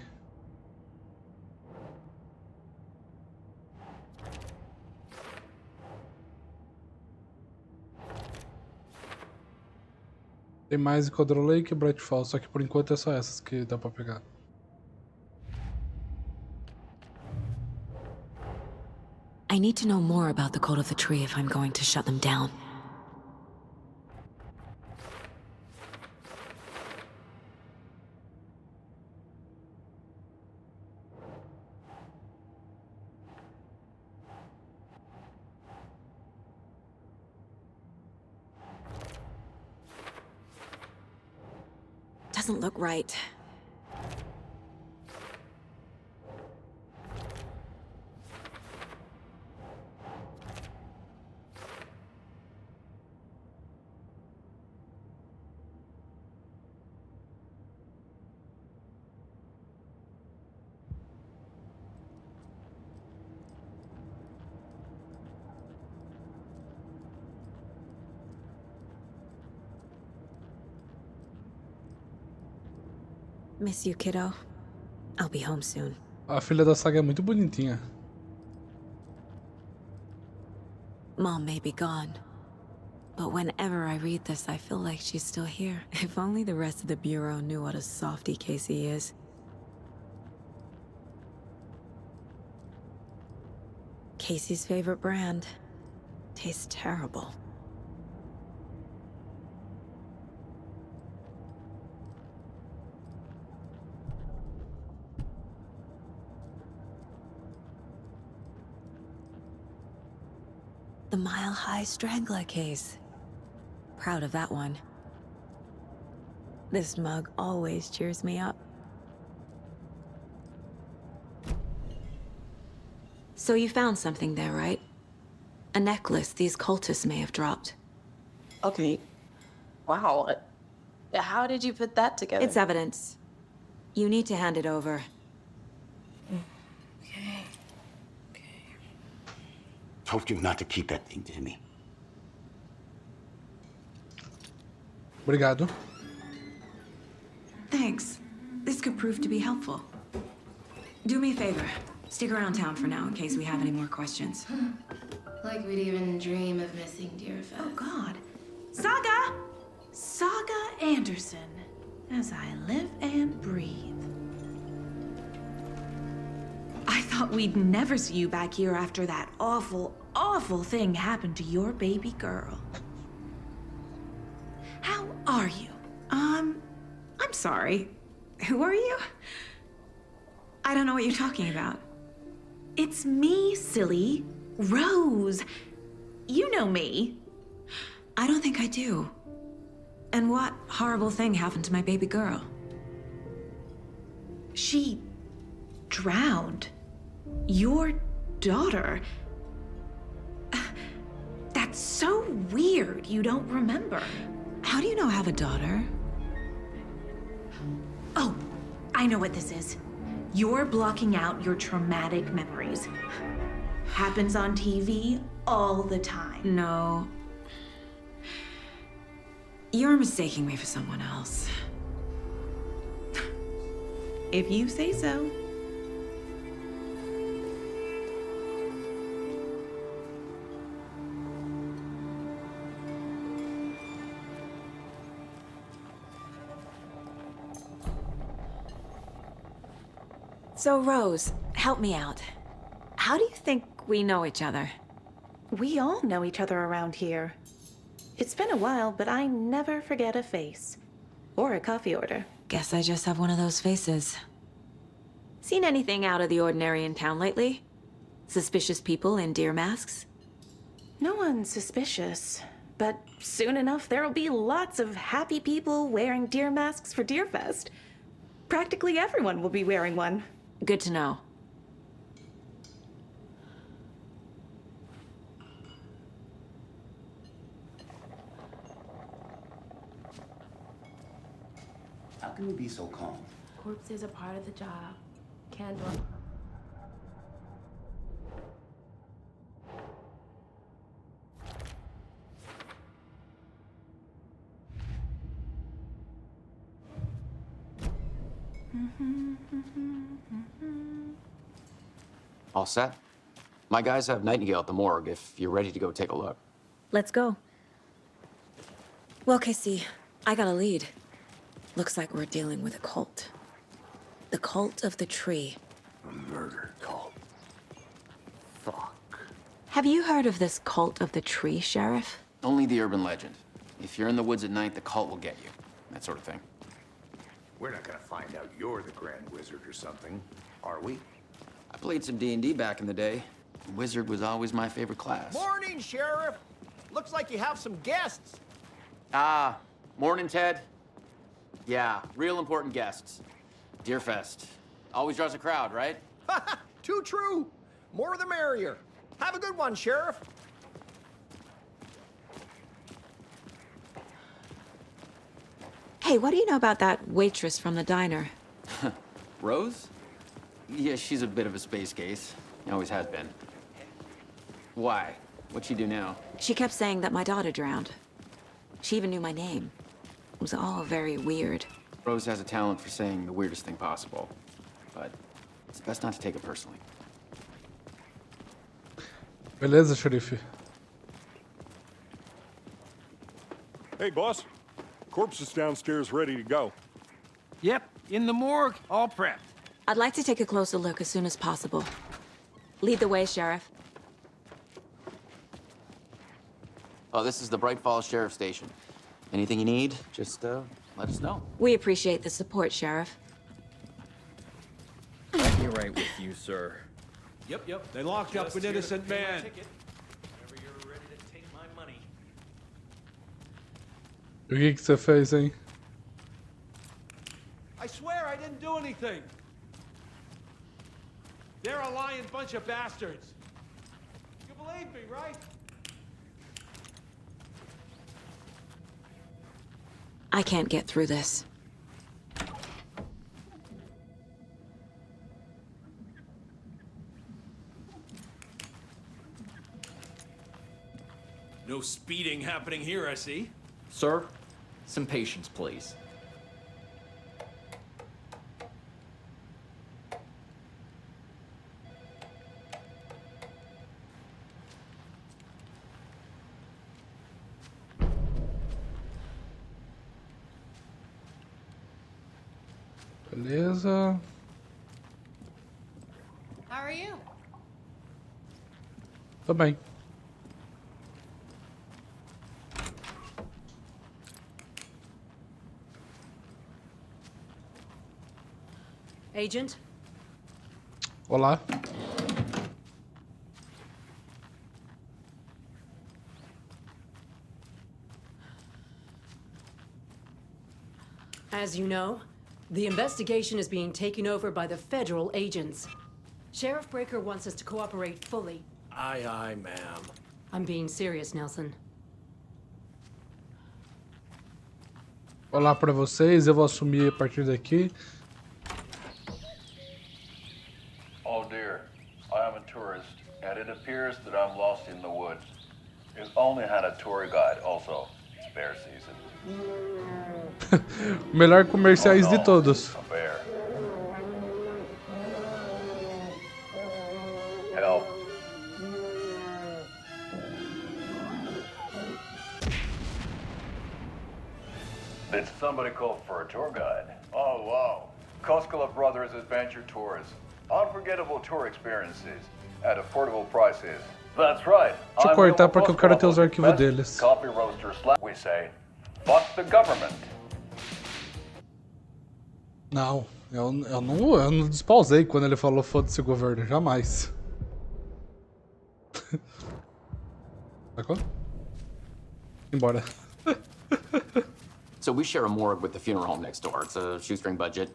Tem mais em Codro Lake e Bright Falls, só que por enquanto é só essas que dá pra pegar. I need to know more about the cult of the tree if I'm going to shut them down. Doesn't look right. Miss you, kiddo. I'll be home soon. A filha da Saga é muito bonitinha. Mom may be gone, but whenever I read this, I feel like she's still here. If only the rest of the Bureau knew what a softie Casey is. Casey's favorite brand. Tastes terrible. The Mile High Strangler case. Proud of that one. This mug always cheers me up. So you found something there, right? A necklace these cultists may have dropped. Okay. Wow. How did you put that together? It's evidence. You need to hand it over. Told you not to keep that thing to me. Obrigado. Thanks. This could prove to be helpful. Do me a favor. Stick around town for now in case we have any more questions. Like we'd even dream of missing dear Fez. Oh, God. Saga! Saga Anderson. As I live and breathe. I thought we'd never see you back here after that awful, awful thing happened to your baby girl. How are you? I'm sorry. Who are you? I don't know what you're talking about. It's me, silly. Rose. You know me. I don't think I do. And what horrible thing happened to my baby girl? She drowned. Your daughter. That's so weird you don't remember. How do you know I have a daughter? Oh, I know what this is. You're blocking out your traumatic memories. Happens on TV all the time. No. You're mistaking me for someone else. If you say so. So, Rose, help me out. How do you think we know each other? We all know each other around here. It's been a while, but I never forget a face. Or a coffee order. Guess I just have one of those faces. Seen anything out of the ordinary in town lately? Suspicious people in deer masks? No one's suspicious. but soon enough there'll be lots of happy people wearing deer masks for Deerfest. Practically everyone will be wearing one. Good to know. How can you be so calm? Corpses are part of the job. Candle. All set? My guys have Nightingale at the morgue if you're ready to go take a look. Let's go. Well, Casey, I got a lead. Looks like we're dealing with a cult. The cult of the tree. A murder cult. Fuck. Have you heard of this cult of the tree, Sheriff? Only the urban legend. If you're in the woods at night, the cult will get you. That sort of thing. We're not gonna find out you're the Grand Wizard or something, are we? I played some D&D back in the day. Wizard was always my favorite class. Morning, Sheriff. Looks like you have some guests. Ah, morning, Ted. Yeah, real important guests. Deerfest. Always draws a crowd, right? Too true. More the merrier. Have a good one, Sheriff. Hey, what do you know about that waitress from the diner? Rose? Yeah, she's a bit of a space case. Always has been. Why? What'd she do now? She kept saying that my daughter drowned. She even knew my name. It was all very weird. Rose has a talent for saying the weirdest thing possible. But it's best not to take it personally. Beleza, xerife. Hey, boss. Corpse is downstairs ready to go. Yep, in the morgue, all prepped. I'd like to take a closer look as soon as possible. Lead the way, Sheriff. Oh, this is the Bright Falls Sheriff Station. Anything you need, just let us know. We appreciate the support, Sheriff. I'll be right with you, sir. Yep. They locked up an innocent man. Whenever you're ready to take my money. O que você fez, hein? I swear I didn't do anything. They're a lying bunch of bastards. You believe me, right? I can't get through this. No speeding happening here, I see. Sir, some patience, please. Beleza. How are you? Tô bem. Agent? Olá. As you know, the investigation is being taken over by the federal agents. Sheriff Breaker wants us to cooperate fully. Aye, ma'am. I'm being serious, Nelson. Olá pra vocês, eu vou assumir a partir daqui. Oh dear, I am a tourist, and it appears that I'm lost in the woods. You've only had a tour guide also. Spare season. Melhor comerciais de todos. A bear. Help. Did somebody call for a tour guide? Oh wow. Koskela Brothers Adventure Tours. Unforgettable tour experiences at affordable prices. That's right. Deixa eu cortar porque eu quero ter os arquivos deles. Coffee roaster we say, fuck the government. Não, eu não despausei quando ele falou foda-se o governo, jamais. Sacou? Embora. So we share a morgue with the funeral home next door. It's a shoestring budget.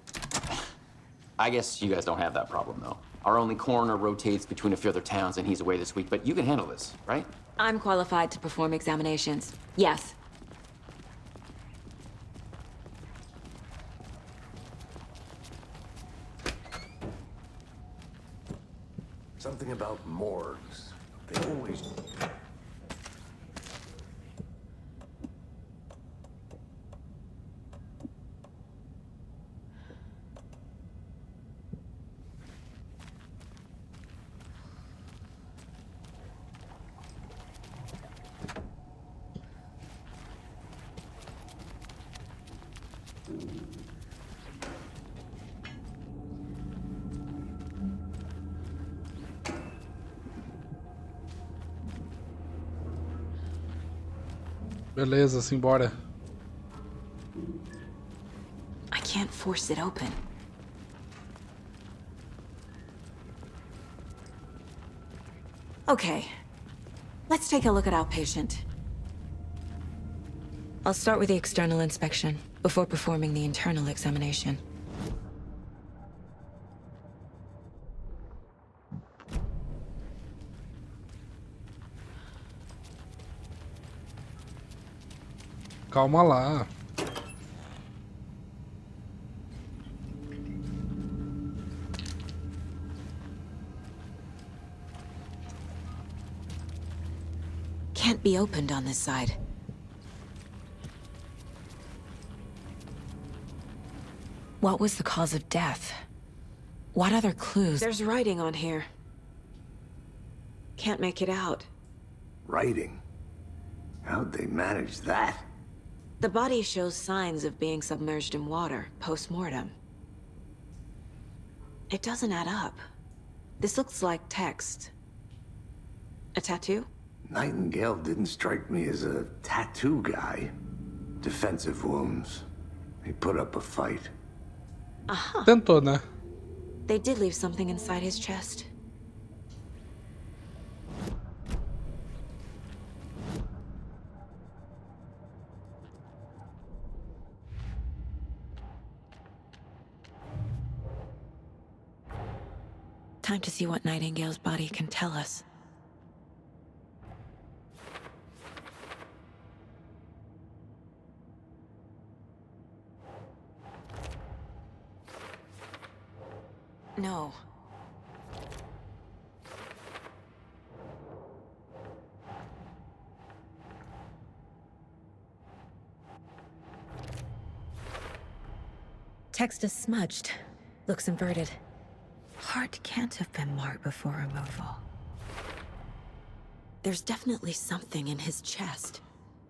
I guess you guys don't have that problem, though. Our only coroner rotates between a few other towns, and he's away this week. But you can handle this, right? I'm qualified to perform examinations. Yes. Something about morgues. They always... Beleza, simbora. I can't force it open. Okay. Let's take a look at our patient. I'll start with the external inspection before performing the internal examination. Calma lá. Can't be opened on this side. What was the cause of death? What other clues? There's writing on here. Can't make it out. Writing? How'd they manage that? The body shows signs of being submerged in water, post-mortem. It doesn't add up. This looks like text. A tattoo? Nightingale didn't strike me as a tattoo guy. Defensive wounds. He put up a fight. Uh-huh. Tentou, né? They did leave something inside his chest. Time to see what Nightingale's body can tell us. No. Text is smudged. Looks inverted. Heart can't have been marked before removal. There's definitely something in his chest.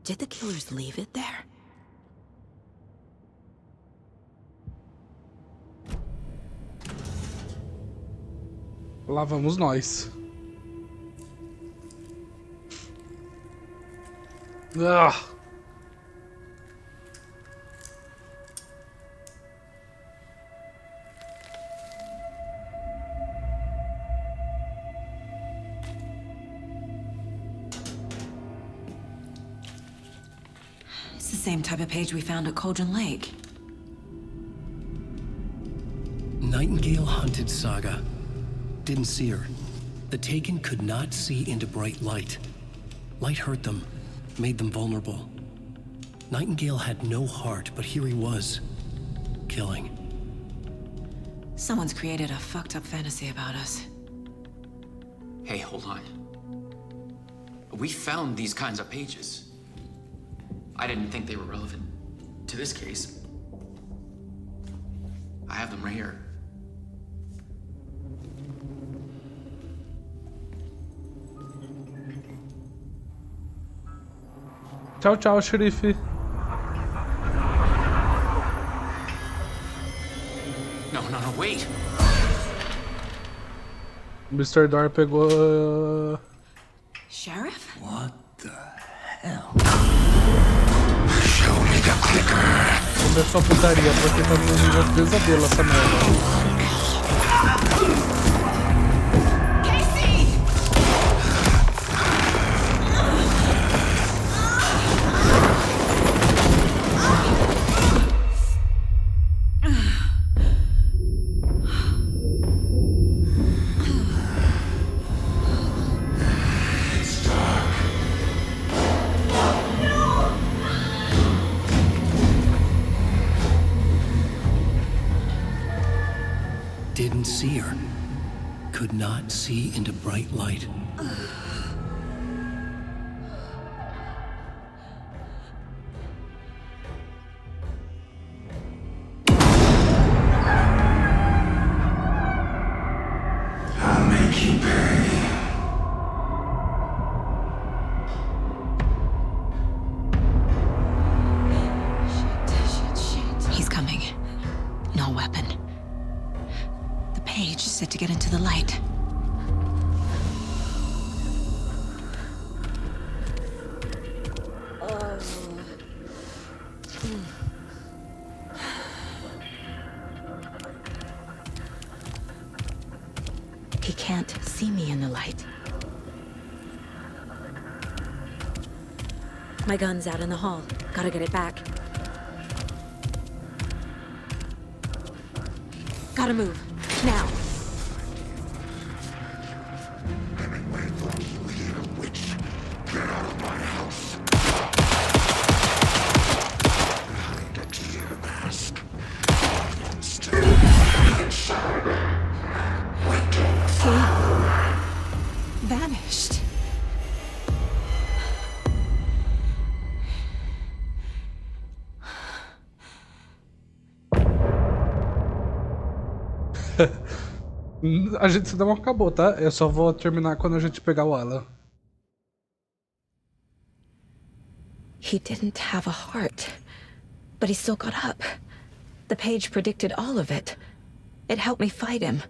Did the killers leave it there? Lá vamos nós. Ah. It's the same type of page we found at Cauldron Lake. Nightingale hunted Saga. Didn't see her. The Taken could not see into bright light. Light hurt them, made them vulnerable. Nightingale had no heart, but here he was, killing. Someone's created a fucked up fantasy about us. Hey, hold on. We found these kinds of pages. I didn't think they were relevant to this case. I have them right here. Tchau, tchau, xerife. No, wait. Mr. Door pegou. Sheriff? What the hell? Show me the clicker. Começou a putaria, porque tá no nível de pesadelo essa merda. didn't see her. Could not see into bright light. I'll make you pay. He's coming. No weapon. The page is set to get into the light. He can't see me in the light. My gun's out in the hall. Gotta get it back. Gotta move. Now. Witch, get out of my house. Behind a tear mask. Still inside. He vanished. A gente não acabou, tá? Eu só vou terminar quando a gente pegar o Alan. He didn't have a heart, but he still got up. The page predicted all of it. It helped me fight him.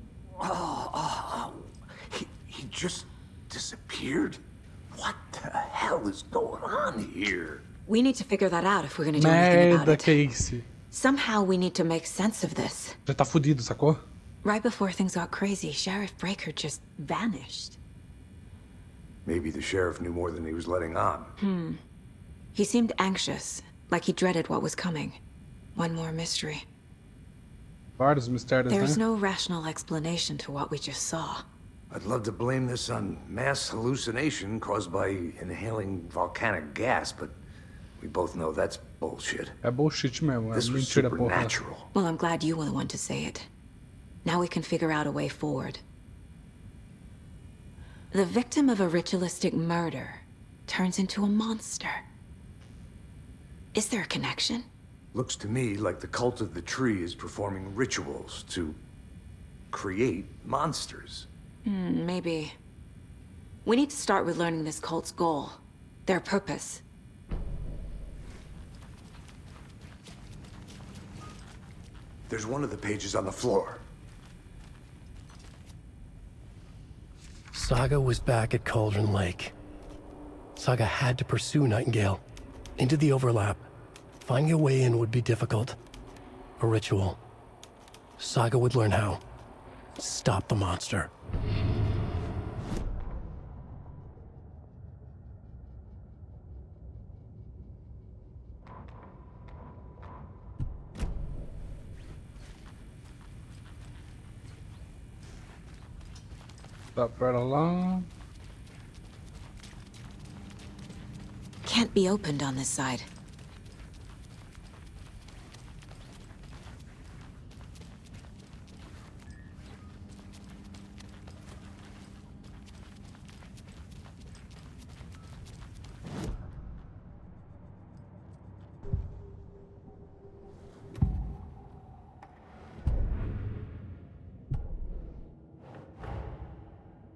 He just disappeared? What the hell is going on here? We need to figure that out if we're gonna do anything about Merda, it. Casey. Somehow we need to make sense of this. Já tá fudido, sacou? Right before things got crazy, Sheriff Breaker just vanished. Maybe the sheriff knew more than he was letting on. He seemed anxious, like he dreaded what was coming. One more mystery. Vários mistérios, There's né? no rational explanation to what we just saw. I'd love to blame this on mass hallucination caused by inhaling volcanic gas, but we both know that's bullshit. É bullshit mesmo, é This was mentira, porra. supernatural. Well, I'm glad you were the one to say it. Now we can figure out a way forward. The victim of a ritualistic murder turns into a monster. Is there a connection? Looks to me like the cult of the tree is performing rituals to create monsters. Maybe. We need to start with learning this cult's goal, their purpose. There's one of the pages on the floor. Saga was back at Cauldron Lake. Saga had to pursue Nightingale. Into the overlap. Finding a way in would be difficult. A ritual. Saga would learn how. Stop the monster. Tá, pera lá. Can't be opened on this side.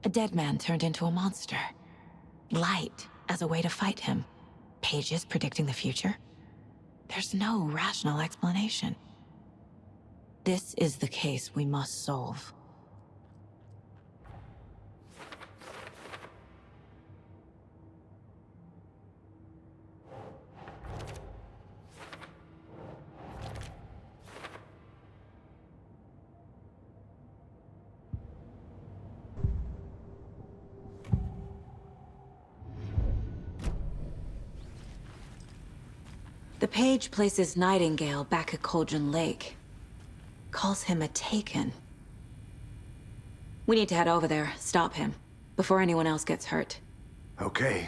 A dead man turned into a monster. Light as a way to fight him. Pages predicting the future? There's no rational explanation. This is the case we must solve. The page places Nightingale back at Cauldron Lake. Calls him a Taken. We need to head over there, stop him, before anyone else gets hurt. Okay.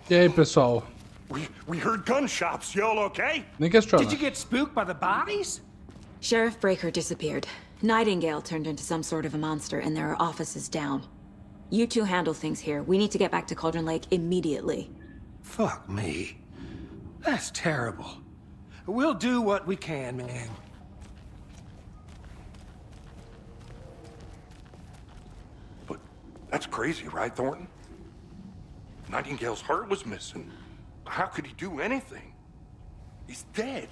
E aí, pessoal? We heard gunshots. Y'all okay? Nem questiona. Did you get spooked by the bodies? Sheriff Breaker disappeared. Nightingale turned into some sort of a monster, and there are offices down. You two handle things here. We need to get back to Cauldron Lake immediately. Fuck me. That's terrible. We'll do what we can, man. But that's crazy, right, Thornton? Nightingale's heart was missing. How could he do anything? He's dead.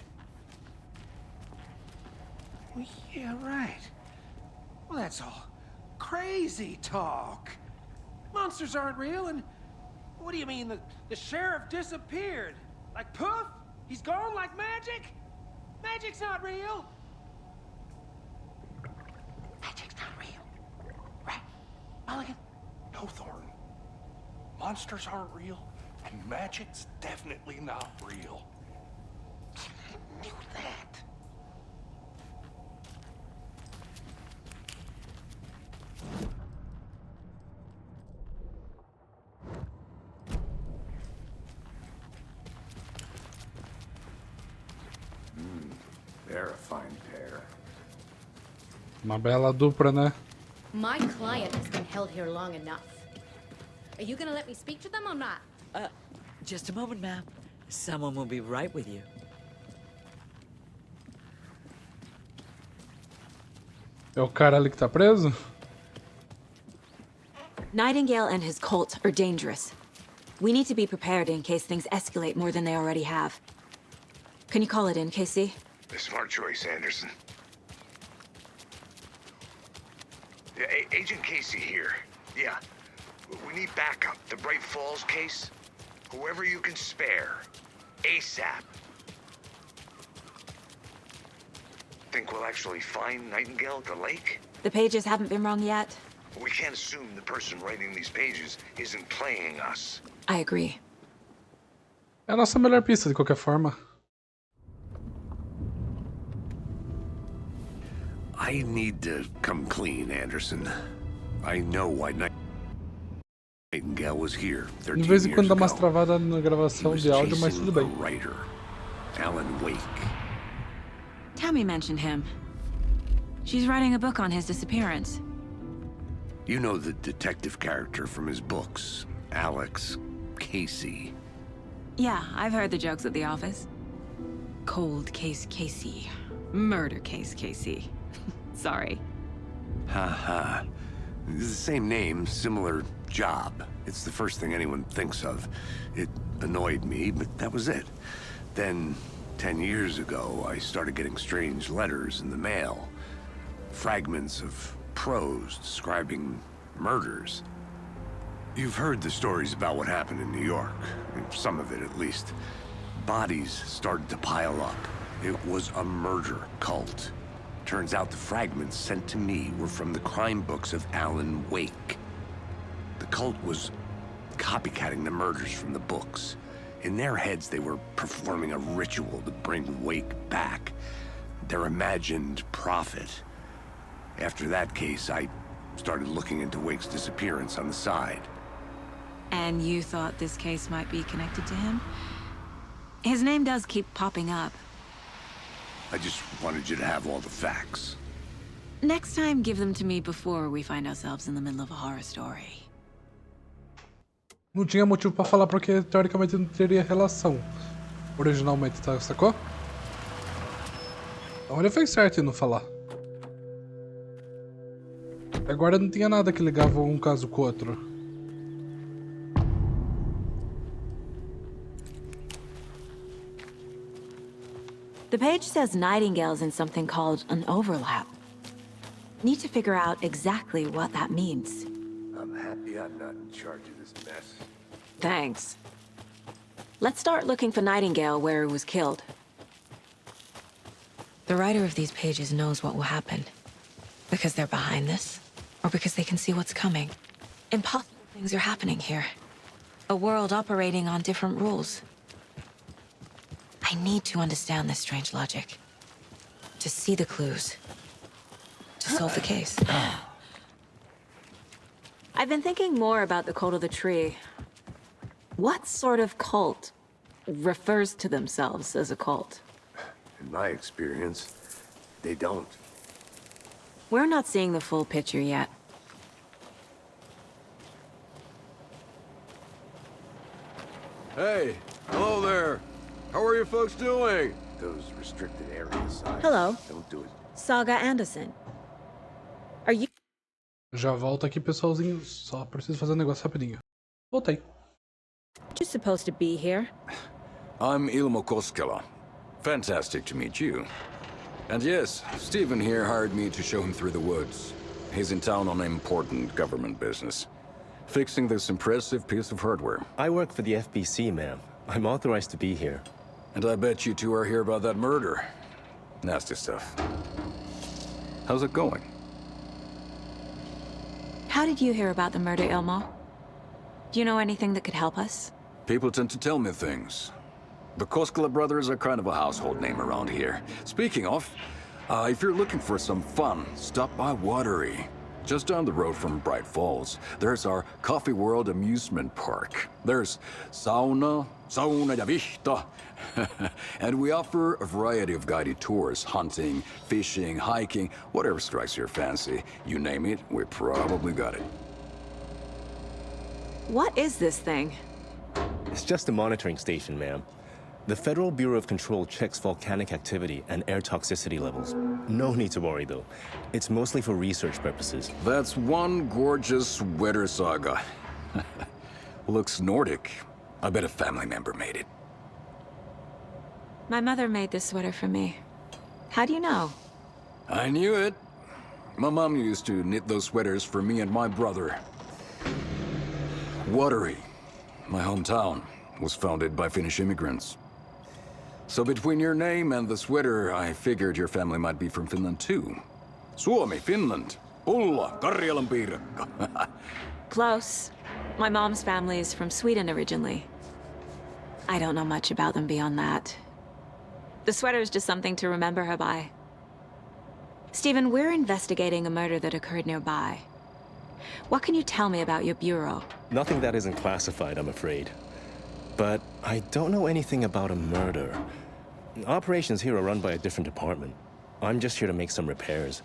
Well, yeah, right. Well, that's all crazy talk. Monsters aren't real, and what do you mean the sheriff disappeared? Like poof? He's gone like magic? Magic's not real. Magic's not real. Right? Mulligan? No, Thornton. Monsters aren't real, and magic's definitely not real. I knew that. They're a fine pair. Uma bela dupla, né? My client has been held here long enough. Are you gonna let me speak to them or not? Just a moment, ma'am. Someone will be right with you. É o cara ali que tá preso? Nightingale and his cult are dangerous. We need to be prepared in case things escalate more than they already have. Can you call it in, Casey? A smart choice, Anderson. Yeah, Agent Casey here. Yeah. We need backup. The Bright Falls case. Whoever you can spare. ASAP. Think we'll actually find Nightingale at the lake? The pages haven't been wrong yet. We can't assume the person writing these pages isn't playing us. I agree. É a nossa melhor pista, de qualquer forma. I need to come clean, Anderson. I know why Nightingale was here 13 De vez em years quando dá umas ago. travadas na gravação de áudio, mas tudo bem. Writer, Alan Wake. Tammy mentioned him. She's writing a book on his disappearance. You know the detective character from his books, Alex Casey. Yeah, I've heard the jokes at the office. Cold case Casey. Murder case Casey. Sorry. Ha. It's the same name, similar job. It's the first thing anyone thinks of. It annoyed me, but that was it. Then, 10 years ago, I started getting strange letters in the mail. Fragments of prose describing murders. You've heard the stories about what happened in New York. Some of it, at least. Bodies started to pile up. It was a murder cult. Turns out the fragments sent to me were from the crime books of Alan Wake. The cult was copycatting the murders from the books. In their heads, they were performing a ritual to bring Wake back. Their imagined prophet. After that case, I started looking into Wake's disappearance on the side. And you thought this case might be connected to him? His name does keep popping up. I just wanted you to have all the facts. Next time, give them to me before we find ourselves in the middle of a horror story. Não tinha motivo pra falar porque teoricamente não teria relação. Originalmente, tá? Sacou? Então ele fez certo em não falar. Agora não tinha nada que ligava um caso com o outro. The page says Nightingale's in something called an overlap. Need to figure out exactly what that means. I'm happy I'm not in charge of this mess. Thanks. Let's start looking for Nightingale where he was killed. The writer of these pages knows what will happen. Because they're behind this, or because they can see what's coming. Impossible things are happening here. A world operating on different rules. I need to understand this strange logic. To see the clues. To solve the case. I've been thinking more about the cult of the tree. What sort of cult refers to themselves as a cult. In my experience, they don't. We're not seeing the full picture yet. Hey, hello there. How are you folks doing? Those restricted area signs. Hello. Don't do it. Saga Anderson. Are you... Já volto aqui, pessoalzinho. Só preciso fazer um negócio rapidinho. Voltei. You supposed to be here? I'm Ilmo Koskela. Fantastic to meet you. And yes, Stephen here hired me to show him through the woods. He's in town on important government business. Fixing this impressive piece of hardware. I work for the FBC, ma'am. I'm authorized to be here. And I bet you two are here about that murder. Nasty stuff. How's it going? How did you hear about the murder, Ilmo? Do you know anything that could help us? People tend to tell me things. The Koskela brothers are kind of a household name around here. Speaking of, if you're looking for some fun, stop by Watery. Just down the road from Bright Falls, there's our Coffee World amusement park. There's sauna ja vihta. And we offer a variety of guided tours, hunting, fishing, hiking, whatever strikes your fancy. You name it, we probably got it. What is this thing? It's just a monitoring station, ma'am. The Federal Bureau of Control checks volcanic activity and air toxicity levels. No need to worry, though. It's mostly for research purposes. That's one gorgeous sweater, Saga. Looks Nordic. I bet a family member made it. My mother made this sweater for me. How do you know? I knew it. My mom used to knit those sweaters for me and my brother. Watery, my hometown, was founded by Finnish immigrants. So between your name and the sweater, I figured your family might be from Finland too. Suomi, Finland. Ulla, Karjalan piirakka. Close. My mom's family is from Sweden originally. I don't know much about them beyond that. The sweater is just something to remember her by. Stephen, we're investigating a murder that occurred nearby. What can you tell me about your bureau? Nothing that isn't classified, I'm afraid. But I don't know anything about a murder. Operations here are run by a different department. I'm just here to make some repairs.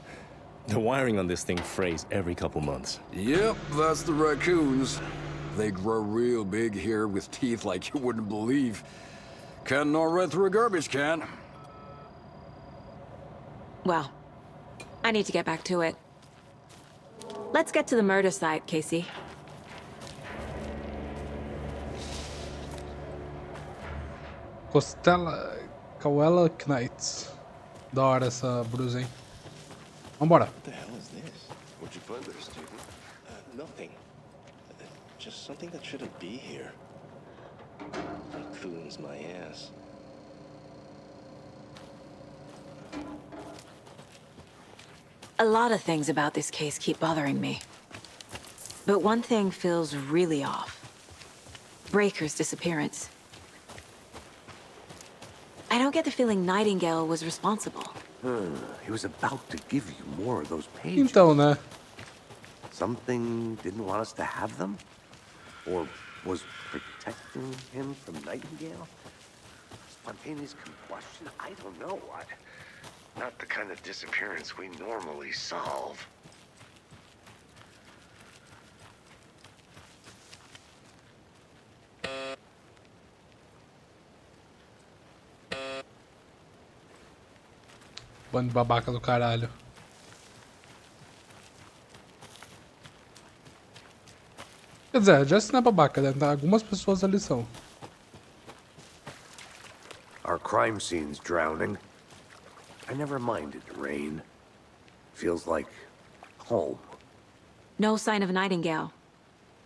The wiring on this thing frays every couple months. Yep, that's the raccoons. They grow real big here with teeth like you wouldn't believe. Can't gnaw right through a garbage can. Well, I need to get back to it. Let's get to the murder site, Casey. Cowella Knights. Da hora essa brusa, hein? Vambora. What the hell is this? What'd you find there, Stephen? Nothing. Just something that shouldn't be here. Raccoons, my ass. A lot of things about this case keep bothering me. But one thing feels really off. Breaker's disappearance. I don't get the feeling Nightingale was responsible. He was about to give you more of those pages. Então, né? Something didn't want us to have them? Or was protecting him from Nightingale? Spontaneous combustion? I don't know. Not the kind of disappearance we normally solve. Bando de babaca do caralho. Quer dizer, já não é babaca, né? Algumas pessoas ali são. Our crime scene's drowning. I never minded rain. Feels like home. No sign of Nightingale.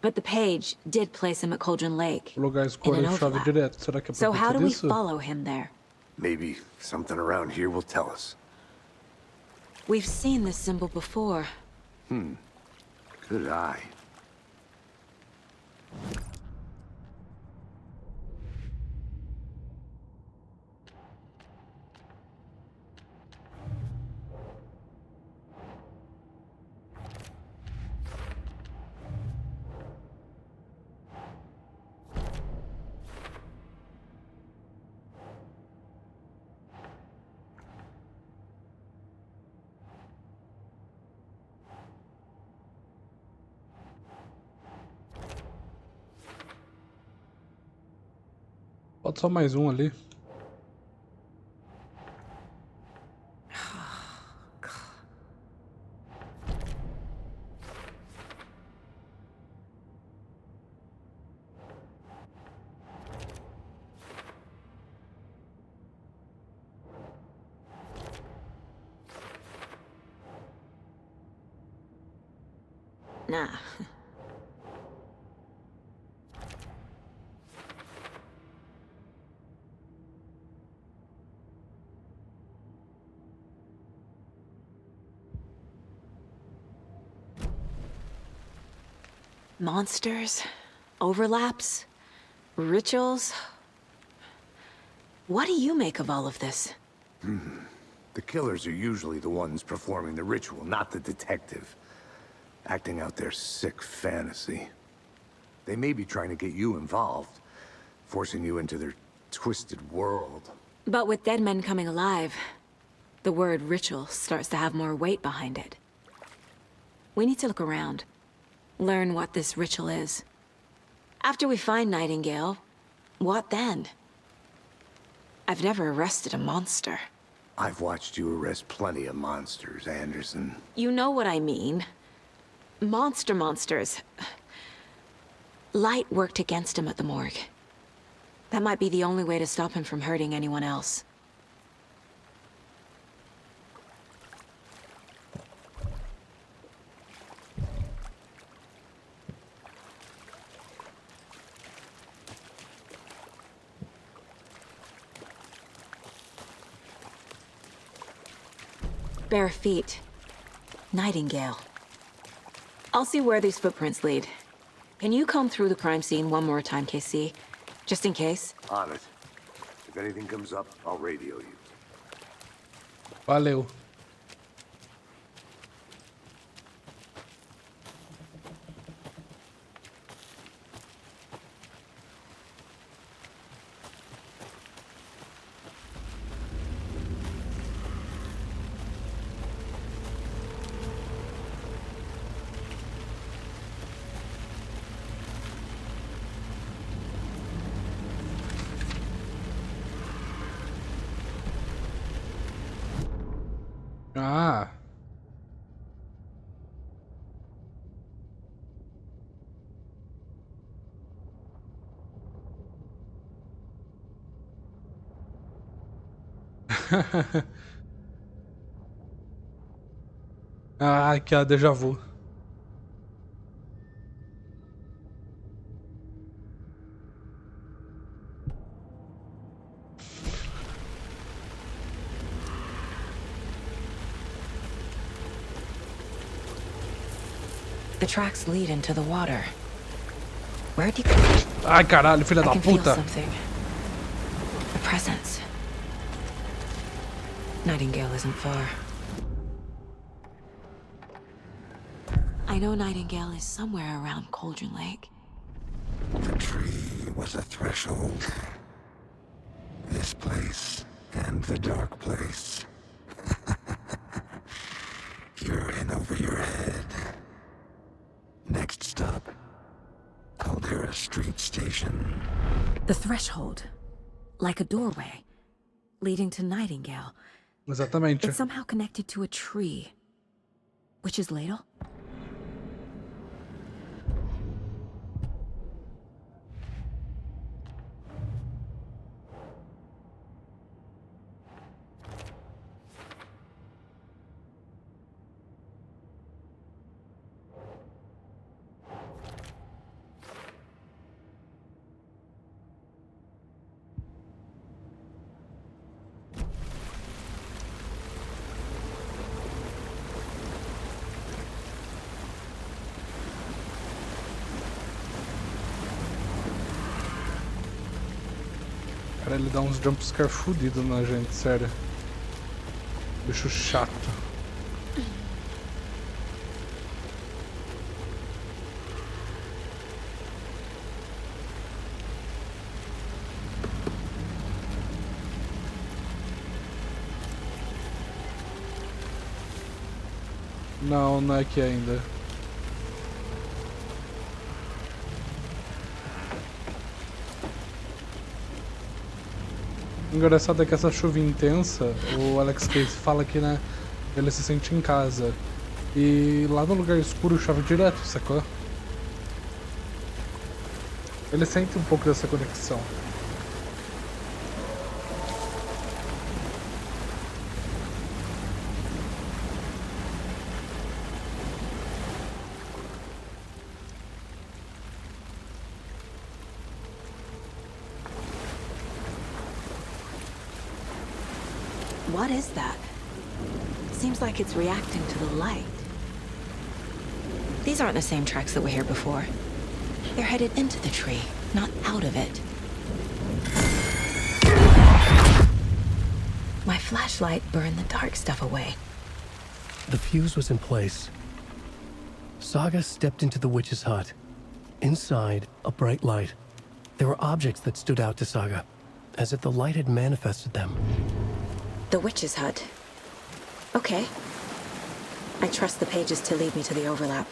But the page did place him at Cauldron Lake. O lugar escuro chove direto. Será que é por So how conta do we disso? follow him there? Maybe something around here will tell us. We've seen this symbol before. Good eye. Falta só mais um ali. Nah. Monsters, overlaps, rituals. What do you make of all of this? The killers are usually the ones performing the ritual, not the detective. Acting out their sick fantasy. They may be trying to get you involved, forcing you into their twisted world. But with dead men coming alive, the word ritual starts to have more weight behind it. We need to look around. Learn what this ritual is. After we find Nightingale, what then? I've never arrested a monster. I've watched you arrest plenty of monsters, Anderson. You know what I mean. Monsters. Light worked against him at the morgue. That might be the only way to stop him from hurting anyone else. Bare feet. Nightingale. I'll see where these footprints lead. Can you comb through the crime scene one more time, KC? Just in case? On it. If anything comes up, I'll radio you. Valeu. Ah. Ah, que é a Deja-Vu. The tracks lead into the water. Where do you... Ai, caralho, filha da I can feel puta. something. A presence. Nightingale isn't far. I know Nightingale is somewhere around Cauldron Lake. The tree was a threshold. This place and the dark place. You're in over your head. Next stop, Caldera Street Station. The threshold. Like a doorway. Leading to Nightingale. Exatamente. It's somehow connected to a tree. Witch's Ladle? Cara, ele dá uns jumpscare fudidos na gente, sério. Bicho chato. Não, não é aqui ainda. O engraçado é que essa chuva intensa, o Alex Case fala que, né, ele se sente em casa. E lá no lugar escuro chove direto, sacou? Ele sente um pouco dessa conexão. What is that? Seems like it's reacting to the light. These aren't the same tracks that were here before. They're headed into the tree, not out of it. My flashlight burned the dark stuff away. The fuse was in place. Saga stepped into the witch's hut. Inside, a bright light. There were objects that stood out to Saga, as if the light had manifested them. The witch's hut. Okay. I trust the pages to lead me to the overlap.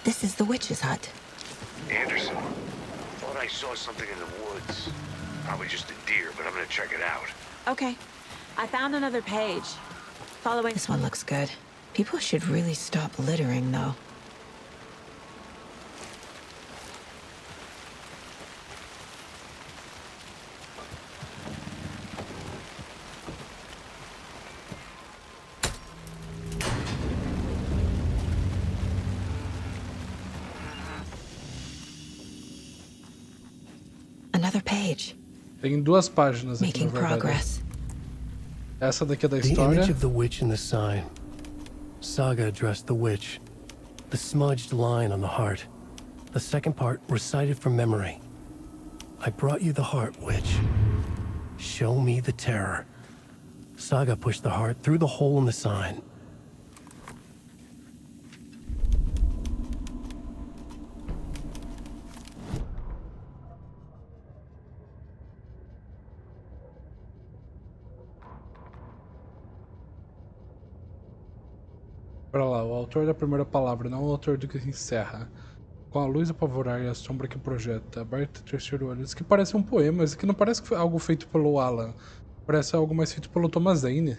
This is the witch's hut. Anderson, thought I saw something in the woods. Probably just a deer, but I'm gonna check it out. Okay. I found another page. Following... This one looks good. People should really stop littering, though. Another page. Tem duas páginas aqui, Making na verdade. progress. Essa daqui é da The história. image of the witch in the sign. Saga addressed the witch. The smudged line on the heart. The second part recited from memory. I brought you the heart, witch. Show me the terror. Saga pushed the heart through the hole in the sign. Pra lá, o autor da primeira palavra, não o autor do que encerra. Com a luz apavorar e a sombra que projeta, aberto o terceiro olho. Isso que parece um poema, isso que não parece que foi algo feito pelo Alan. Parece algo mais feito pelo Thomas Zane.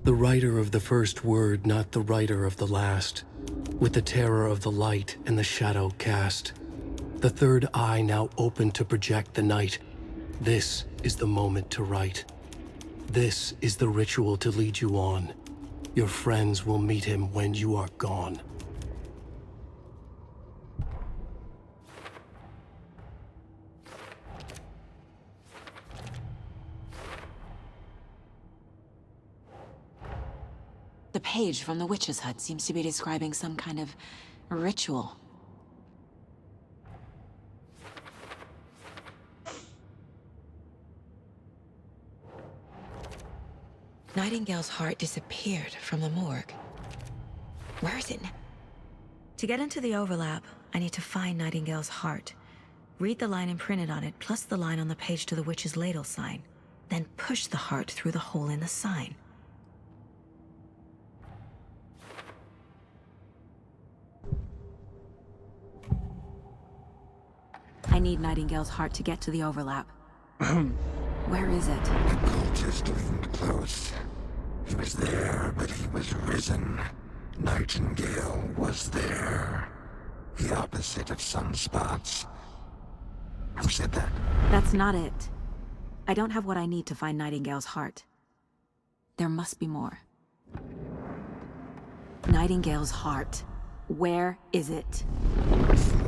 The writer of the first word, not the writer of the last. With the terror of the light and the shadow cast. The third eye now open to project the night. This is the moment to write. This is the ritual to lead you on. Your friends will meet him when you are gone. The page from the witch's hut seems to be describing some kind of ritual. Nightingale's heart disappeared from the morgue. Where is it? To get into the overlap, I need to find Nightingale's heart. Read the line imprinted on it, plus the line on the page to the witch's ladle sign. Then push the heart through the hole in the sign. I need Nightingale's heart to get to the overlap. Where is it? The cultist isn't close. He was there, but he was risen. Nightingale was there. The opposite of sunspots. Who said that? That's not it. I don't have what I need to find Nightingale's heart. There must be more. Nightingale's heart. Where is it?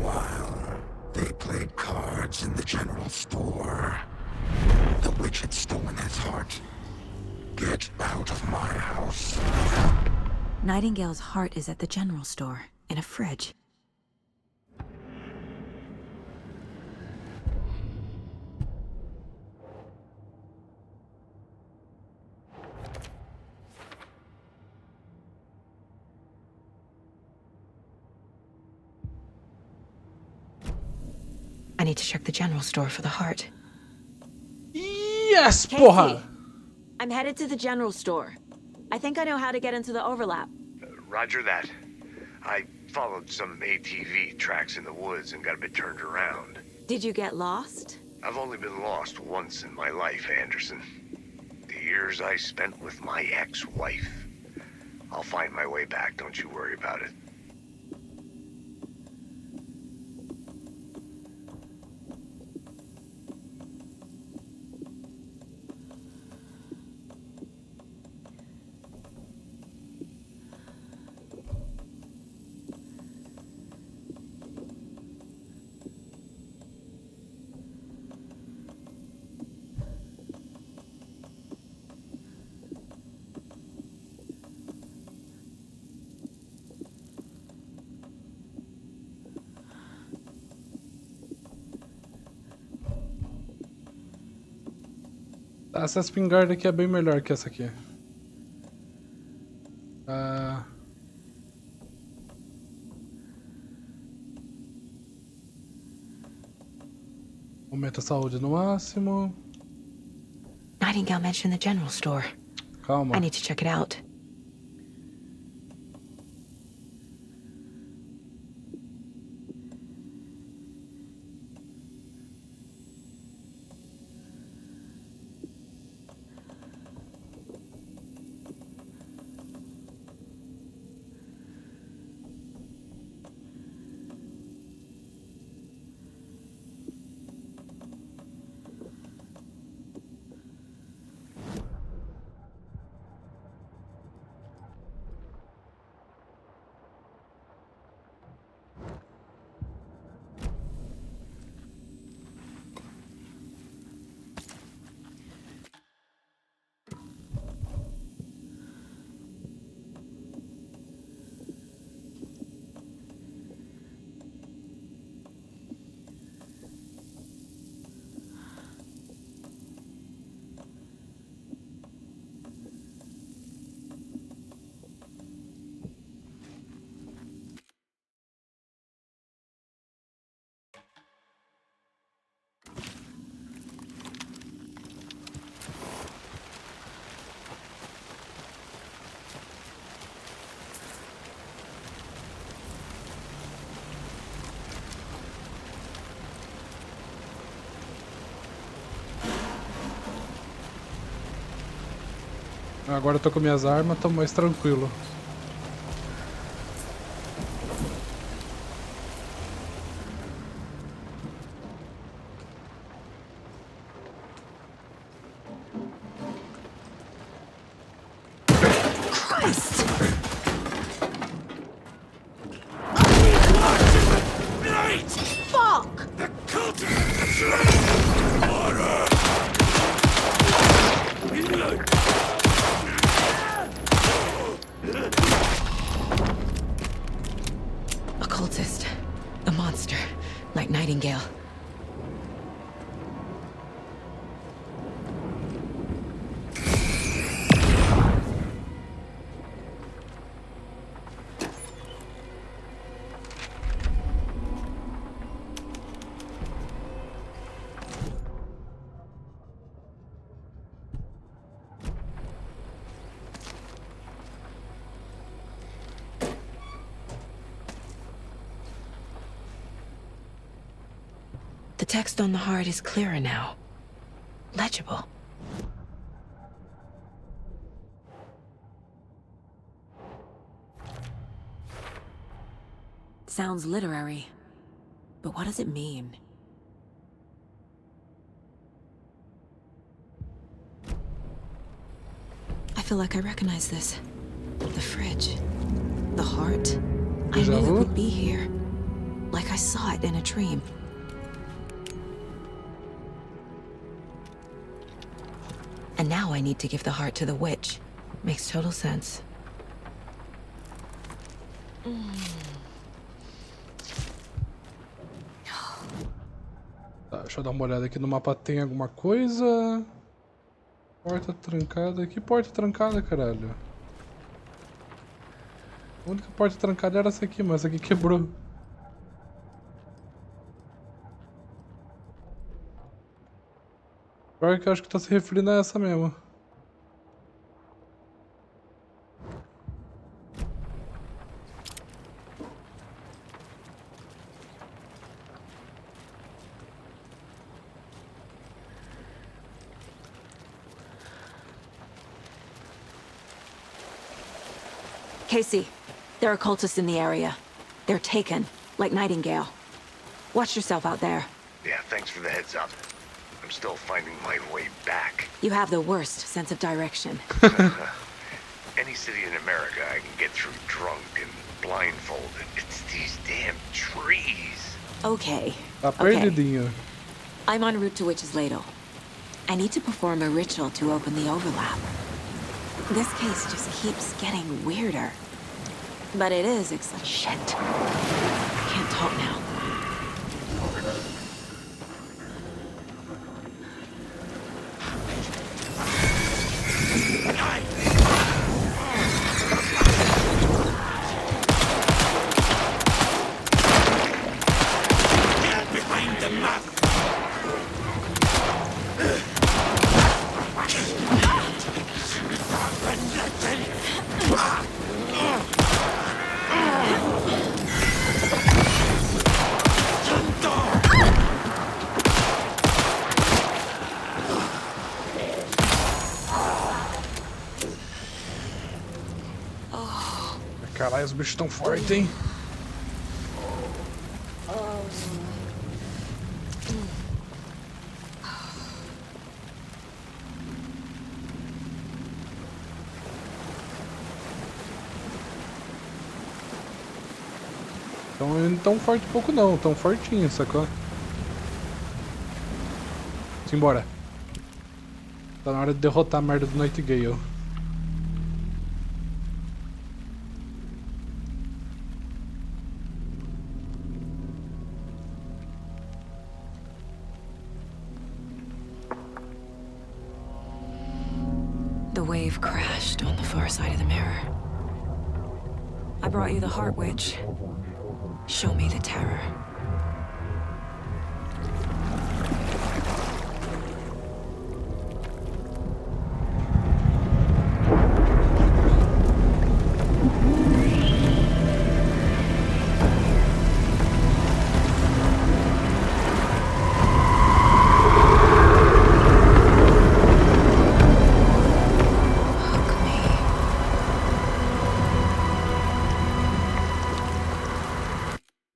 While they played cards in the general store, the witch had stolen his heart. Get out of my house. Nightingale's heart is at the general store, in a fridge. need to check the general store for the heart. Yes, porra! I'm headed to the general store. I think I know how to get into the overlap. Roger that. I followed some ATV tracks in the woods and got a bit turned around. Did you get lost? I've only been lost once in my life, Anderson. The years I spent with my ex-wife. I'll find my way back, don't you worry about it. Essa espingarda aqui é bem melhor que essa aqui. Aumenta a saúde no máximo. Nightingale mentioned the general store. Calma. I need to check it out. Agora eu tô com minhas armas, tô mais tranquilo. A monster, like Nightingale. The text on the heart is clearer now. Legible. Sounds literary. But what does it mean? I feel like I recognize this. The fridge. The heart. I knew it would be here. Like I saw it in a dream. And now I need to give the heart to the witch. Makes total sense. Tá, deixa eu dar uma olhada aqui no mapa. Tem alguma coisa? Porta trancada. Que porta trancada, caralho? A única porta trancada era essa aqui, mas essa aqui quebrou. Pior que eu acho que tá se referindo a essa mesmo. Casey, there are cultists in the area. They're taken, like Nightingale. Watch yourself out there. Yeah, thanks for the heads up. I'm still finding my way back. You have the worst sense of direction. Any city in America I can get through drunk and blindfolded. It's these damn trees. Okay. Tá perdidinho. I'm en route to Witch's Ladle. I need to perform a ritual to open the overlap. This case just keeps getting weirder. But it is exciting. Shit. I can't talk now. Get behind the map! Caralho, os bichos tão fortes, hein? Então não tão forte pouco não, tão fortinho, sacou? Simbora. Tá na hora de derrotar a merda do Nightingale. The wave crashed on the far side of the mirror. I brought you the Heart Witch. Show me the terror.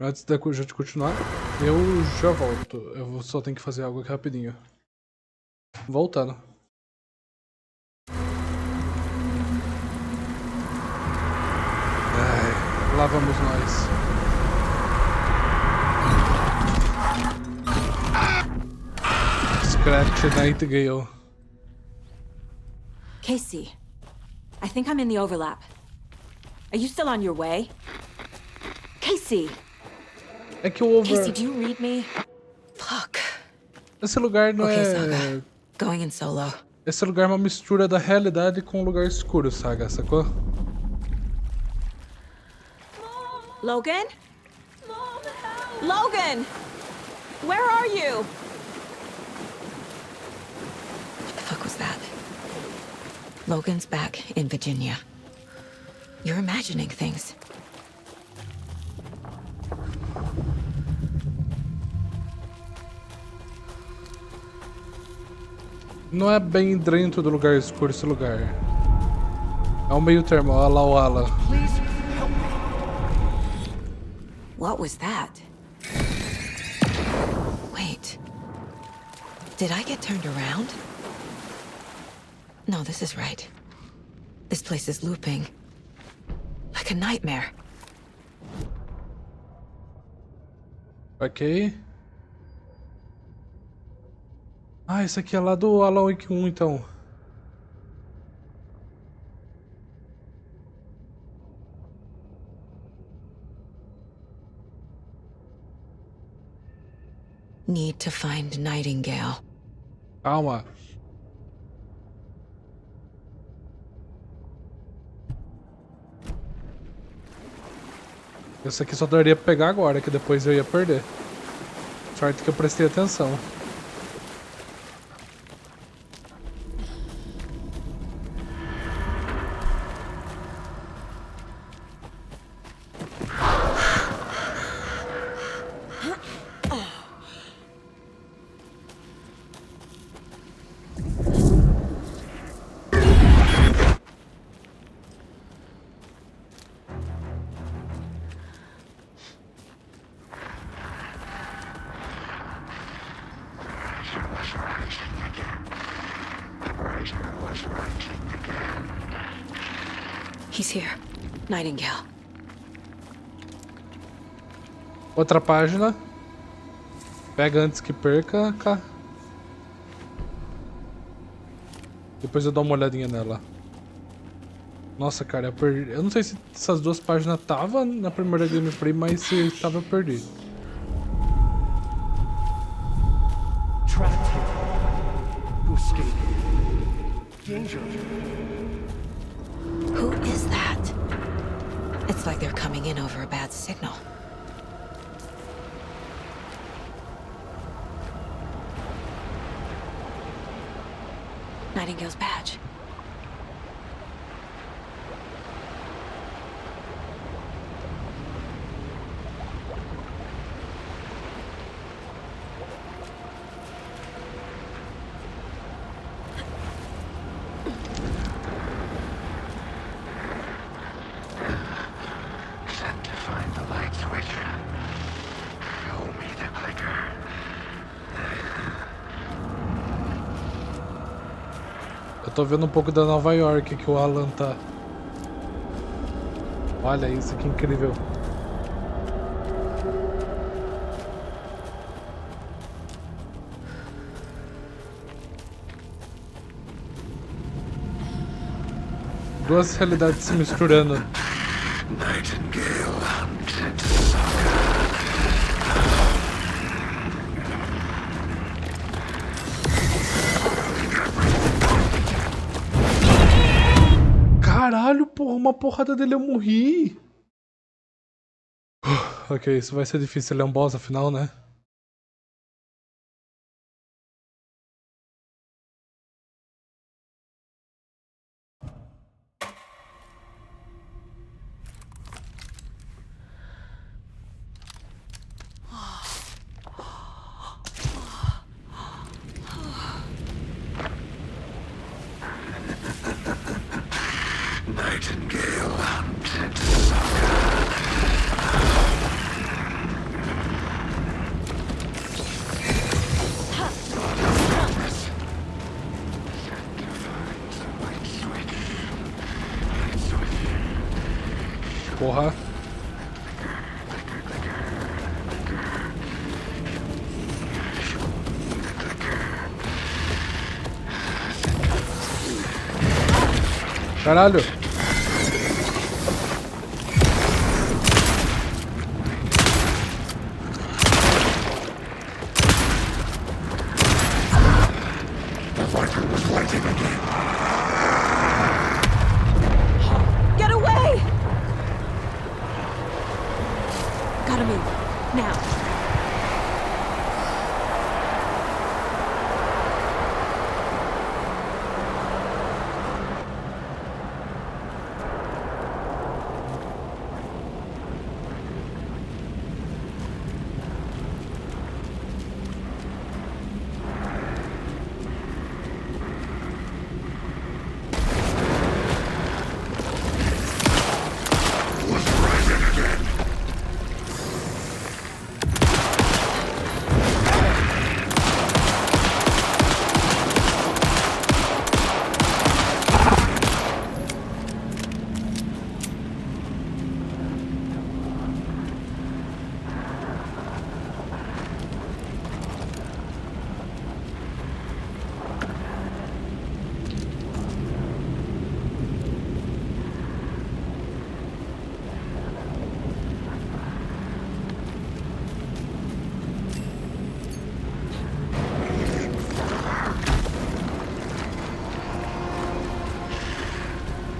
Antes da gente continuar, eu já volto. Eu só tenho que fazer algo aqui rapidinho. Voltando. Ai, lá vamos nós. Scratch Nightingale. Casey, I think I'm in the overlap. Are you still on your way? Casey! É que o Casey, do you read me? Fuck. Esse lugar não Okay, é... Saga. Going in solo. Esse lugar é uma mistura da realidade com um lugar escuro, Saga, sacou? Logan? Logan! Where are you? What the fuck was that? Logan's back in Virginia. You're imagining things. Não é bem dentro do lugar escuro esse lugar. É um meio termo, olha lá o Alan. What was that? Wait. Did I get turned around? No, this is right. This place is looping. Like a nightmare. Ok. Ah, esse aqui é lá do Alan Wake 1, então. Need to find Nightingale. Calma. Esse aqui só daria pra pegar agora, que depois eu ia perder. Sorte que eu prestei atenção. He's here. Nightingale. Outra página. Pega antes que perca, cá. Depois eu dou uma olhadinha nela. Nossa, cara, eu perdi. Eu não sei se essas duas páginas estavam na primeira gameplay, mas se estava eu perdi. Trapped here. To escape. Danger. Who is that? It's like they're coming in over a bad signal. Nightingale's badge. Sent to find the light switch. Show me the clicker. Eu tô vendo um pouco da Nova York que o Alan tá. Olha isso, que incrível. Duas realidades se misturando. Nightingale hunted Caralho, porra, uma porrada dele eu morri. Ok, isso vai ser difícil, ele é um boss afinal, né? Nightingale hunted Porra. Caralho. Get away! Gotta move. Now.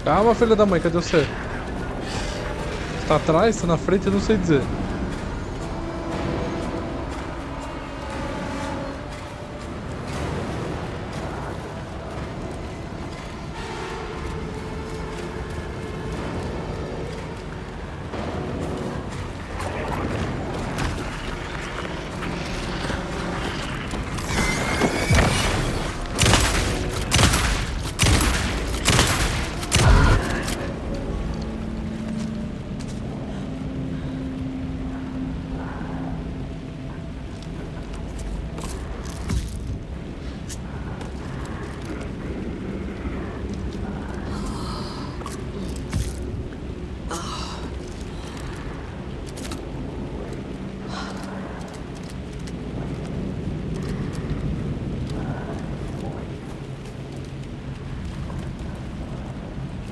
Calma, filha da mãe, cadê você? Você tá atrás? Tá na frente? Eu não sei dizer.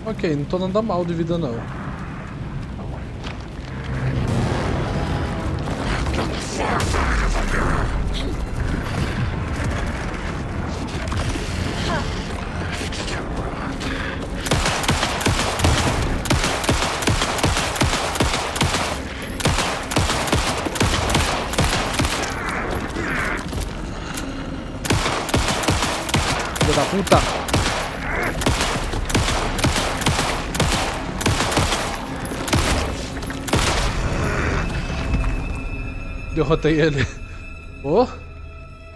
Ok, não tô nada mal de vida não. Filha da puta! Derrotei ele. Oh!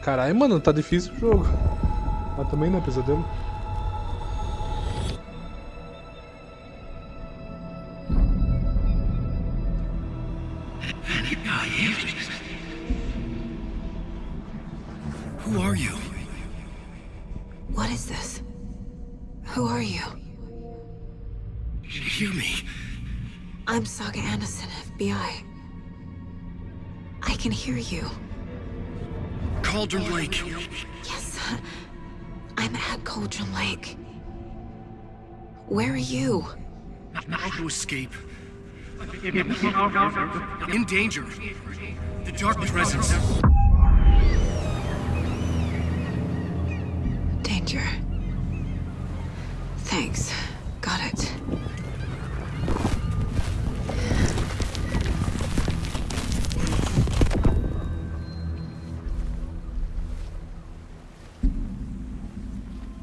Caralho, mano, tá difícil o jogo. Mas também não é pesadelo. Who are you? What is this? Who are you? Hear me. I'm Saga Anderson, FBI. I can hear you. Cauldron Lake. Yes, I'm at Cauldron Lake. Where are you? How to escape. In danger. The dark presence. Danger. Thanks. Got it.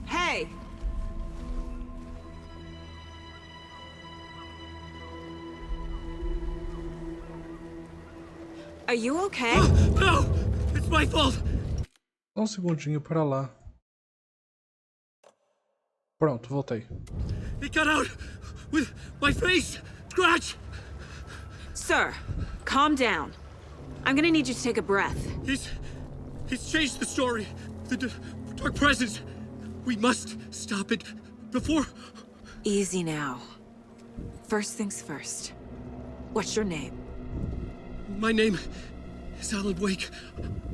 Hey! Are you okay? No! It's my fault! Só um segundinho pra lá. Pronto, voltei. It got out with my face! Scratch! Sir, calm down. I'm gonna need you to take a breath. He's changed the story. The dark presence. We must stop it before... Easy now. First things first. What's your name? My name is Alan Wake.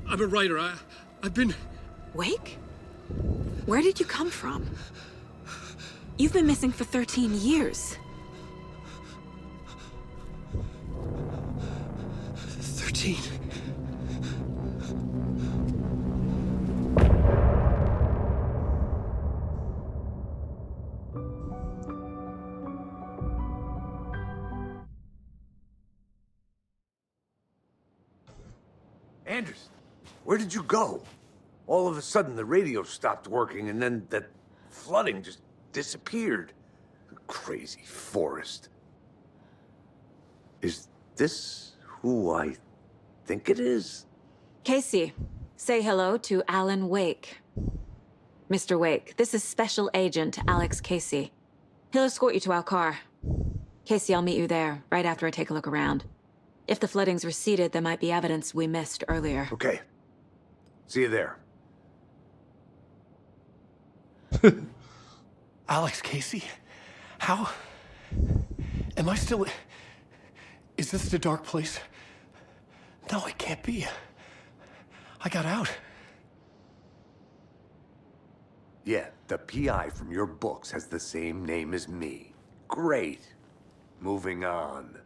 I'm a writer. I've been... Wake? Where did you come from? You've been missing for 13 years. 13. Anders, where did you go? All of a sudden, the radio stopped working, and then that flooding just disappeared. Crazy forest. Is this who I think it is? Casey, say hello to Alan Wake. Mr. Wake, this is Special Agent Alex Casey. He'll escort you to our car. Casey, I'll meet you there, right after I take a look around. If the flooding's receded, there might be evidence we missed earlier. Okay. See you there. Alex Casey? How? Am I still... Is this the dark place? No, it can't be. I got out. Yeah, the PI from your books has the same name as me. Great. Moving on.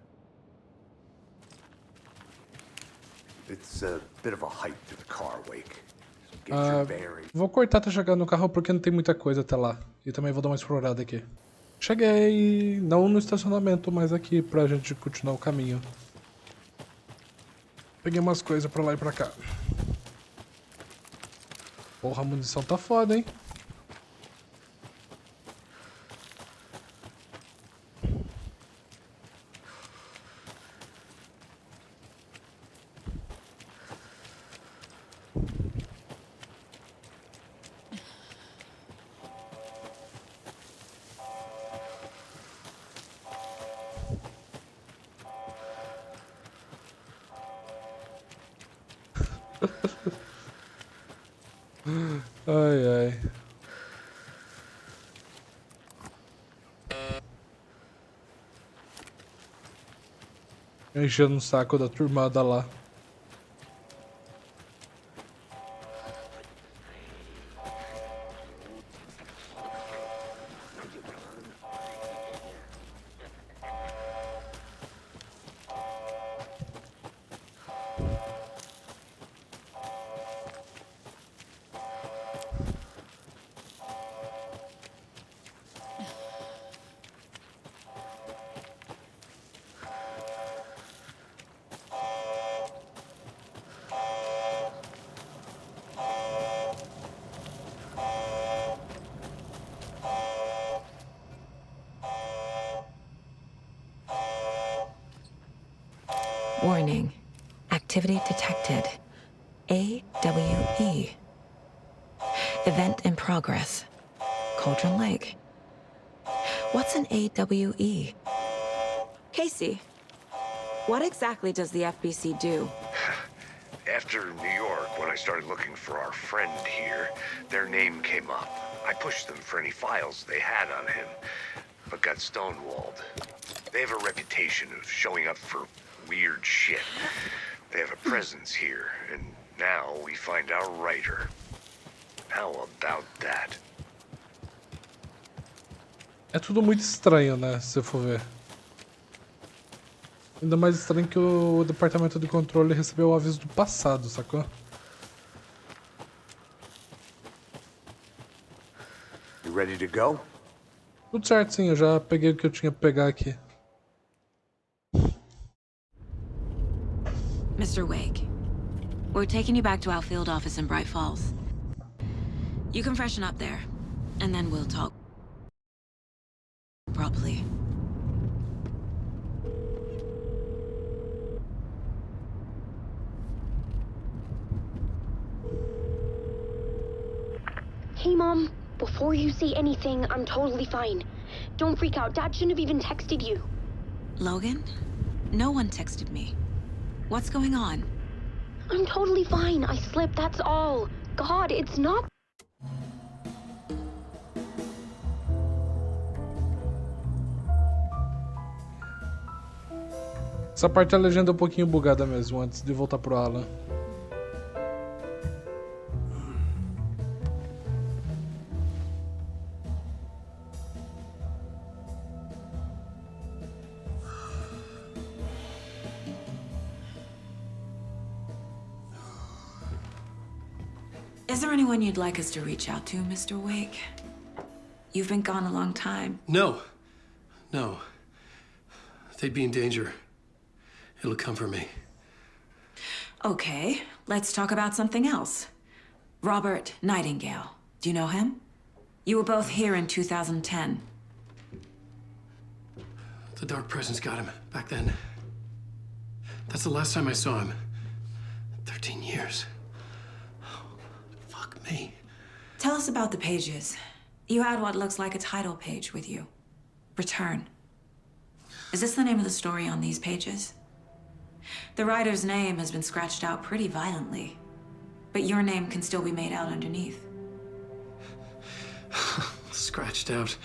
It's a bit of a hike to the car, Wake. Get your bearings. Vou cortar até chegar no carro porque não tem muita coisa até lá. E também vou dar uma explorada aqui. Cheguei! Não no estacionamento, mas aqui pra gente continuar o caminho. Peguei umas coisas pra lá e pra cá. Porra, a munição tá foda, hein? Ai, ai. Enchendo o saco da turmada lá. Warning. Activity detected. AWE. Event in progress. Cauldron Lake. What's an AWE? Casey, what exactly does the FBC do? After New York, when I started looking for our friend here, their name came up. I pushed them for any files they had on him, but got stonewalled. They have a reputation of showing up for weird shit. They have a presence here, and now we find our writer. How about that? É tudo muito estranho, né, se você for ver. Ainda mais estranho que o departamento de controle recebeu o aviso do passado, sacou? You ready to go? Tudo certo, sim, eu já peguei o que eu tinha pra pegar aqui. Mr. Wake, we're taking you back to our field office in Bright Falls. You can freshen up there, and then we'll talk properly. Hey, Mom. Before you say anything, I'm totally fine. Don't freak out. Dad shouldn't have even texted you. Logan? No one texted me. What's going on? I'm totally fine. I slipped, that's all. God, it's not... Essa parte da legenda é um pouquinho bugada mesmo, antes de voltar pro Alan. Is there anyone you'd like us to reach out to, Mr. Wake? You've been gone a long time. No. No. They'd be in danger. It'll come for me. Okay, let's talk about something else. Robert Nightingale. Do you know him? You were both here in 2010. The Dark Presence got him back then. That's the last time I saw him. 13 years. Fuck me. Tell us about the pages. You had what looks like a title page with you. Return. Is this the name of the story on these pages? The writer's name has been scratched out pretty violently, but your name can still be made out underneath. Scratched out.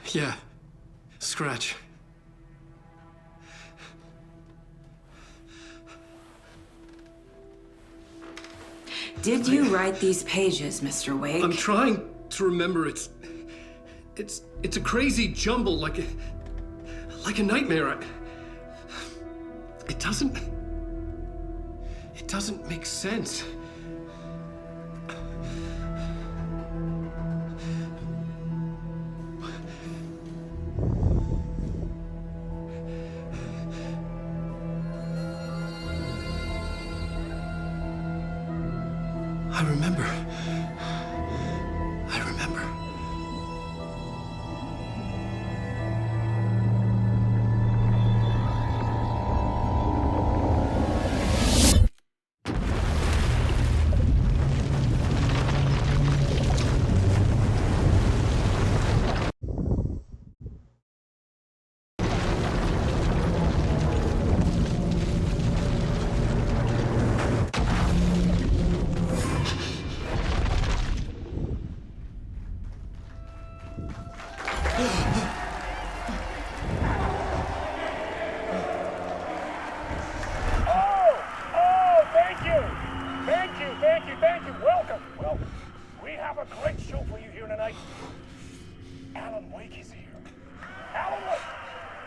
Yeah. Scratch. Did you write these pages, Mr. Wake? I'm trying to remember. It's a crazy jumble, like a nightmare. It doesn't make sense. I remember. Thank you. Welcome. We have a great show for you here tonight. Alan Wake is here. Alan Wake,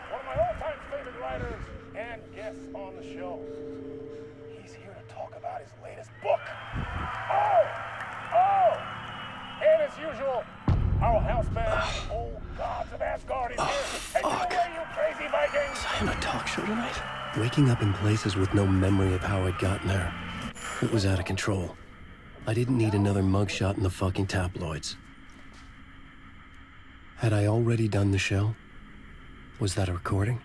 one of my all-time favorite writers and guests on the show. He's here to talk about his latest book. And as usual, our house band, Old Gods of Asgard, is here. Take it away, you crazy Vikings! Was I on a talk show tonight? Waking up in places with no memory of how I'd gotten there. It was out of control. I didn't need another mugshot in the fucking tabloids. Had I already done the show? Was that a recording?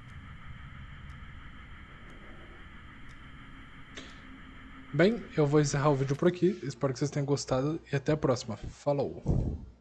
Bem, eu vou encerrar o vídeo por aqui. Espero que vocês tenham gostado e até a próxima. Falou!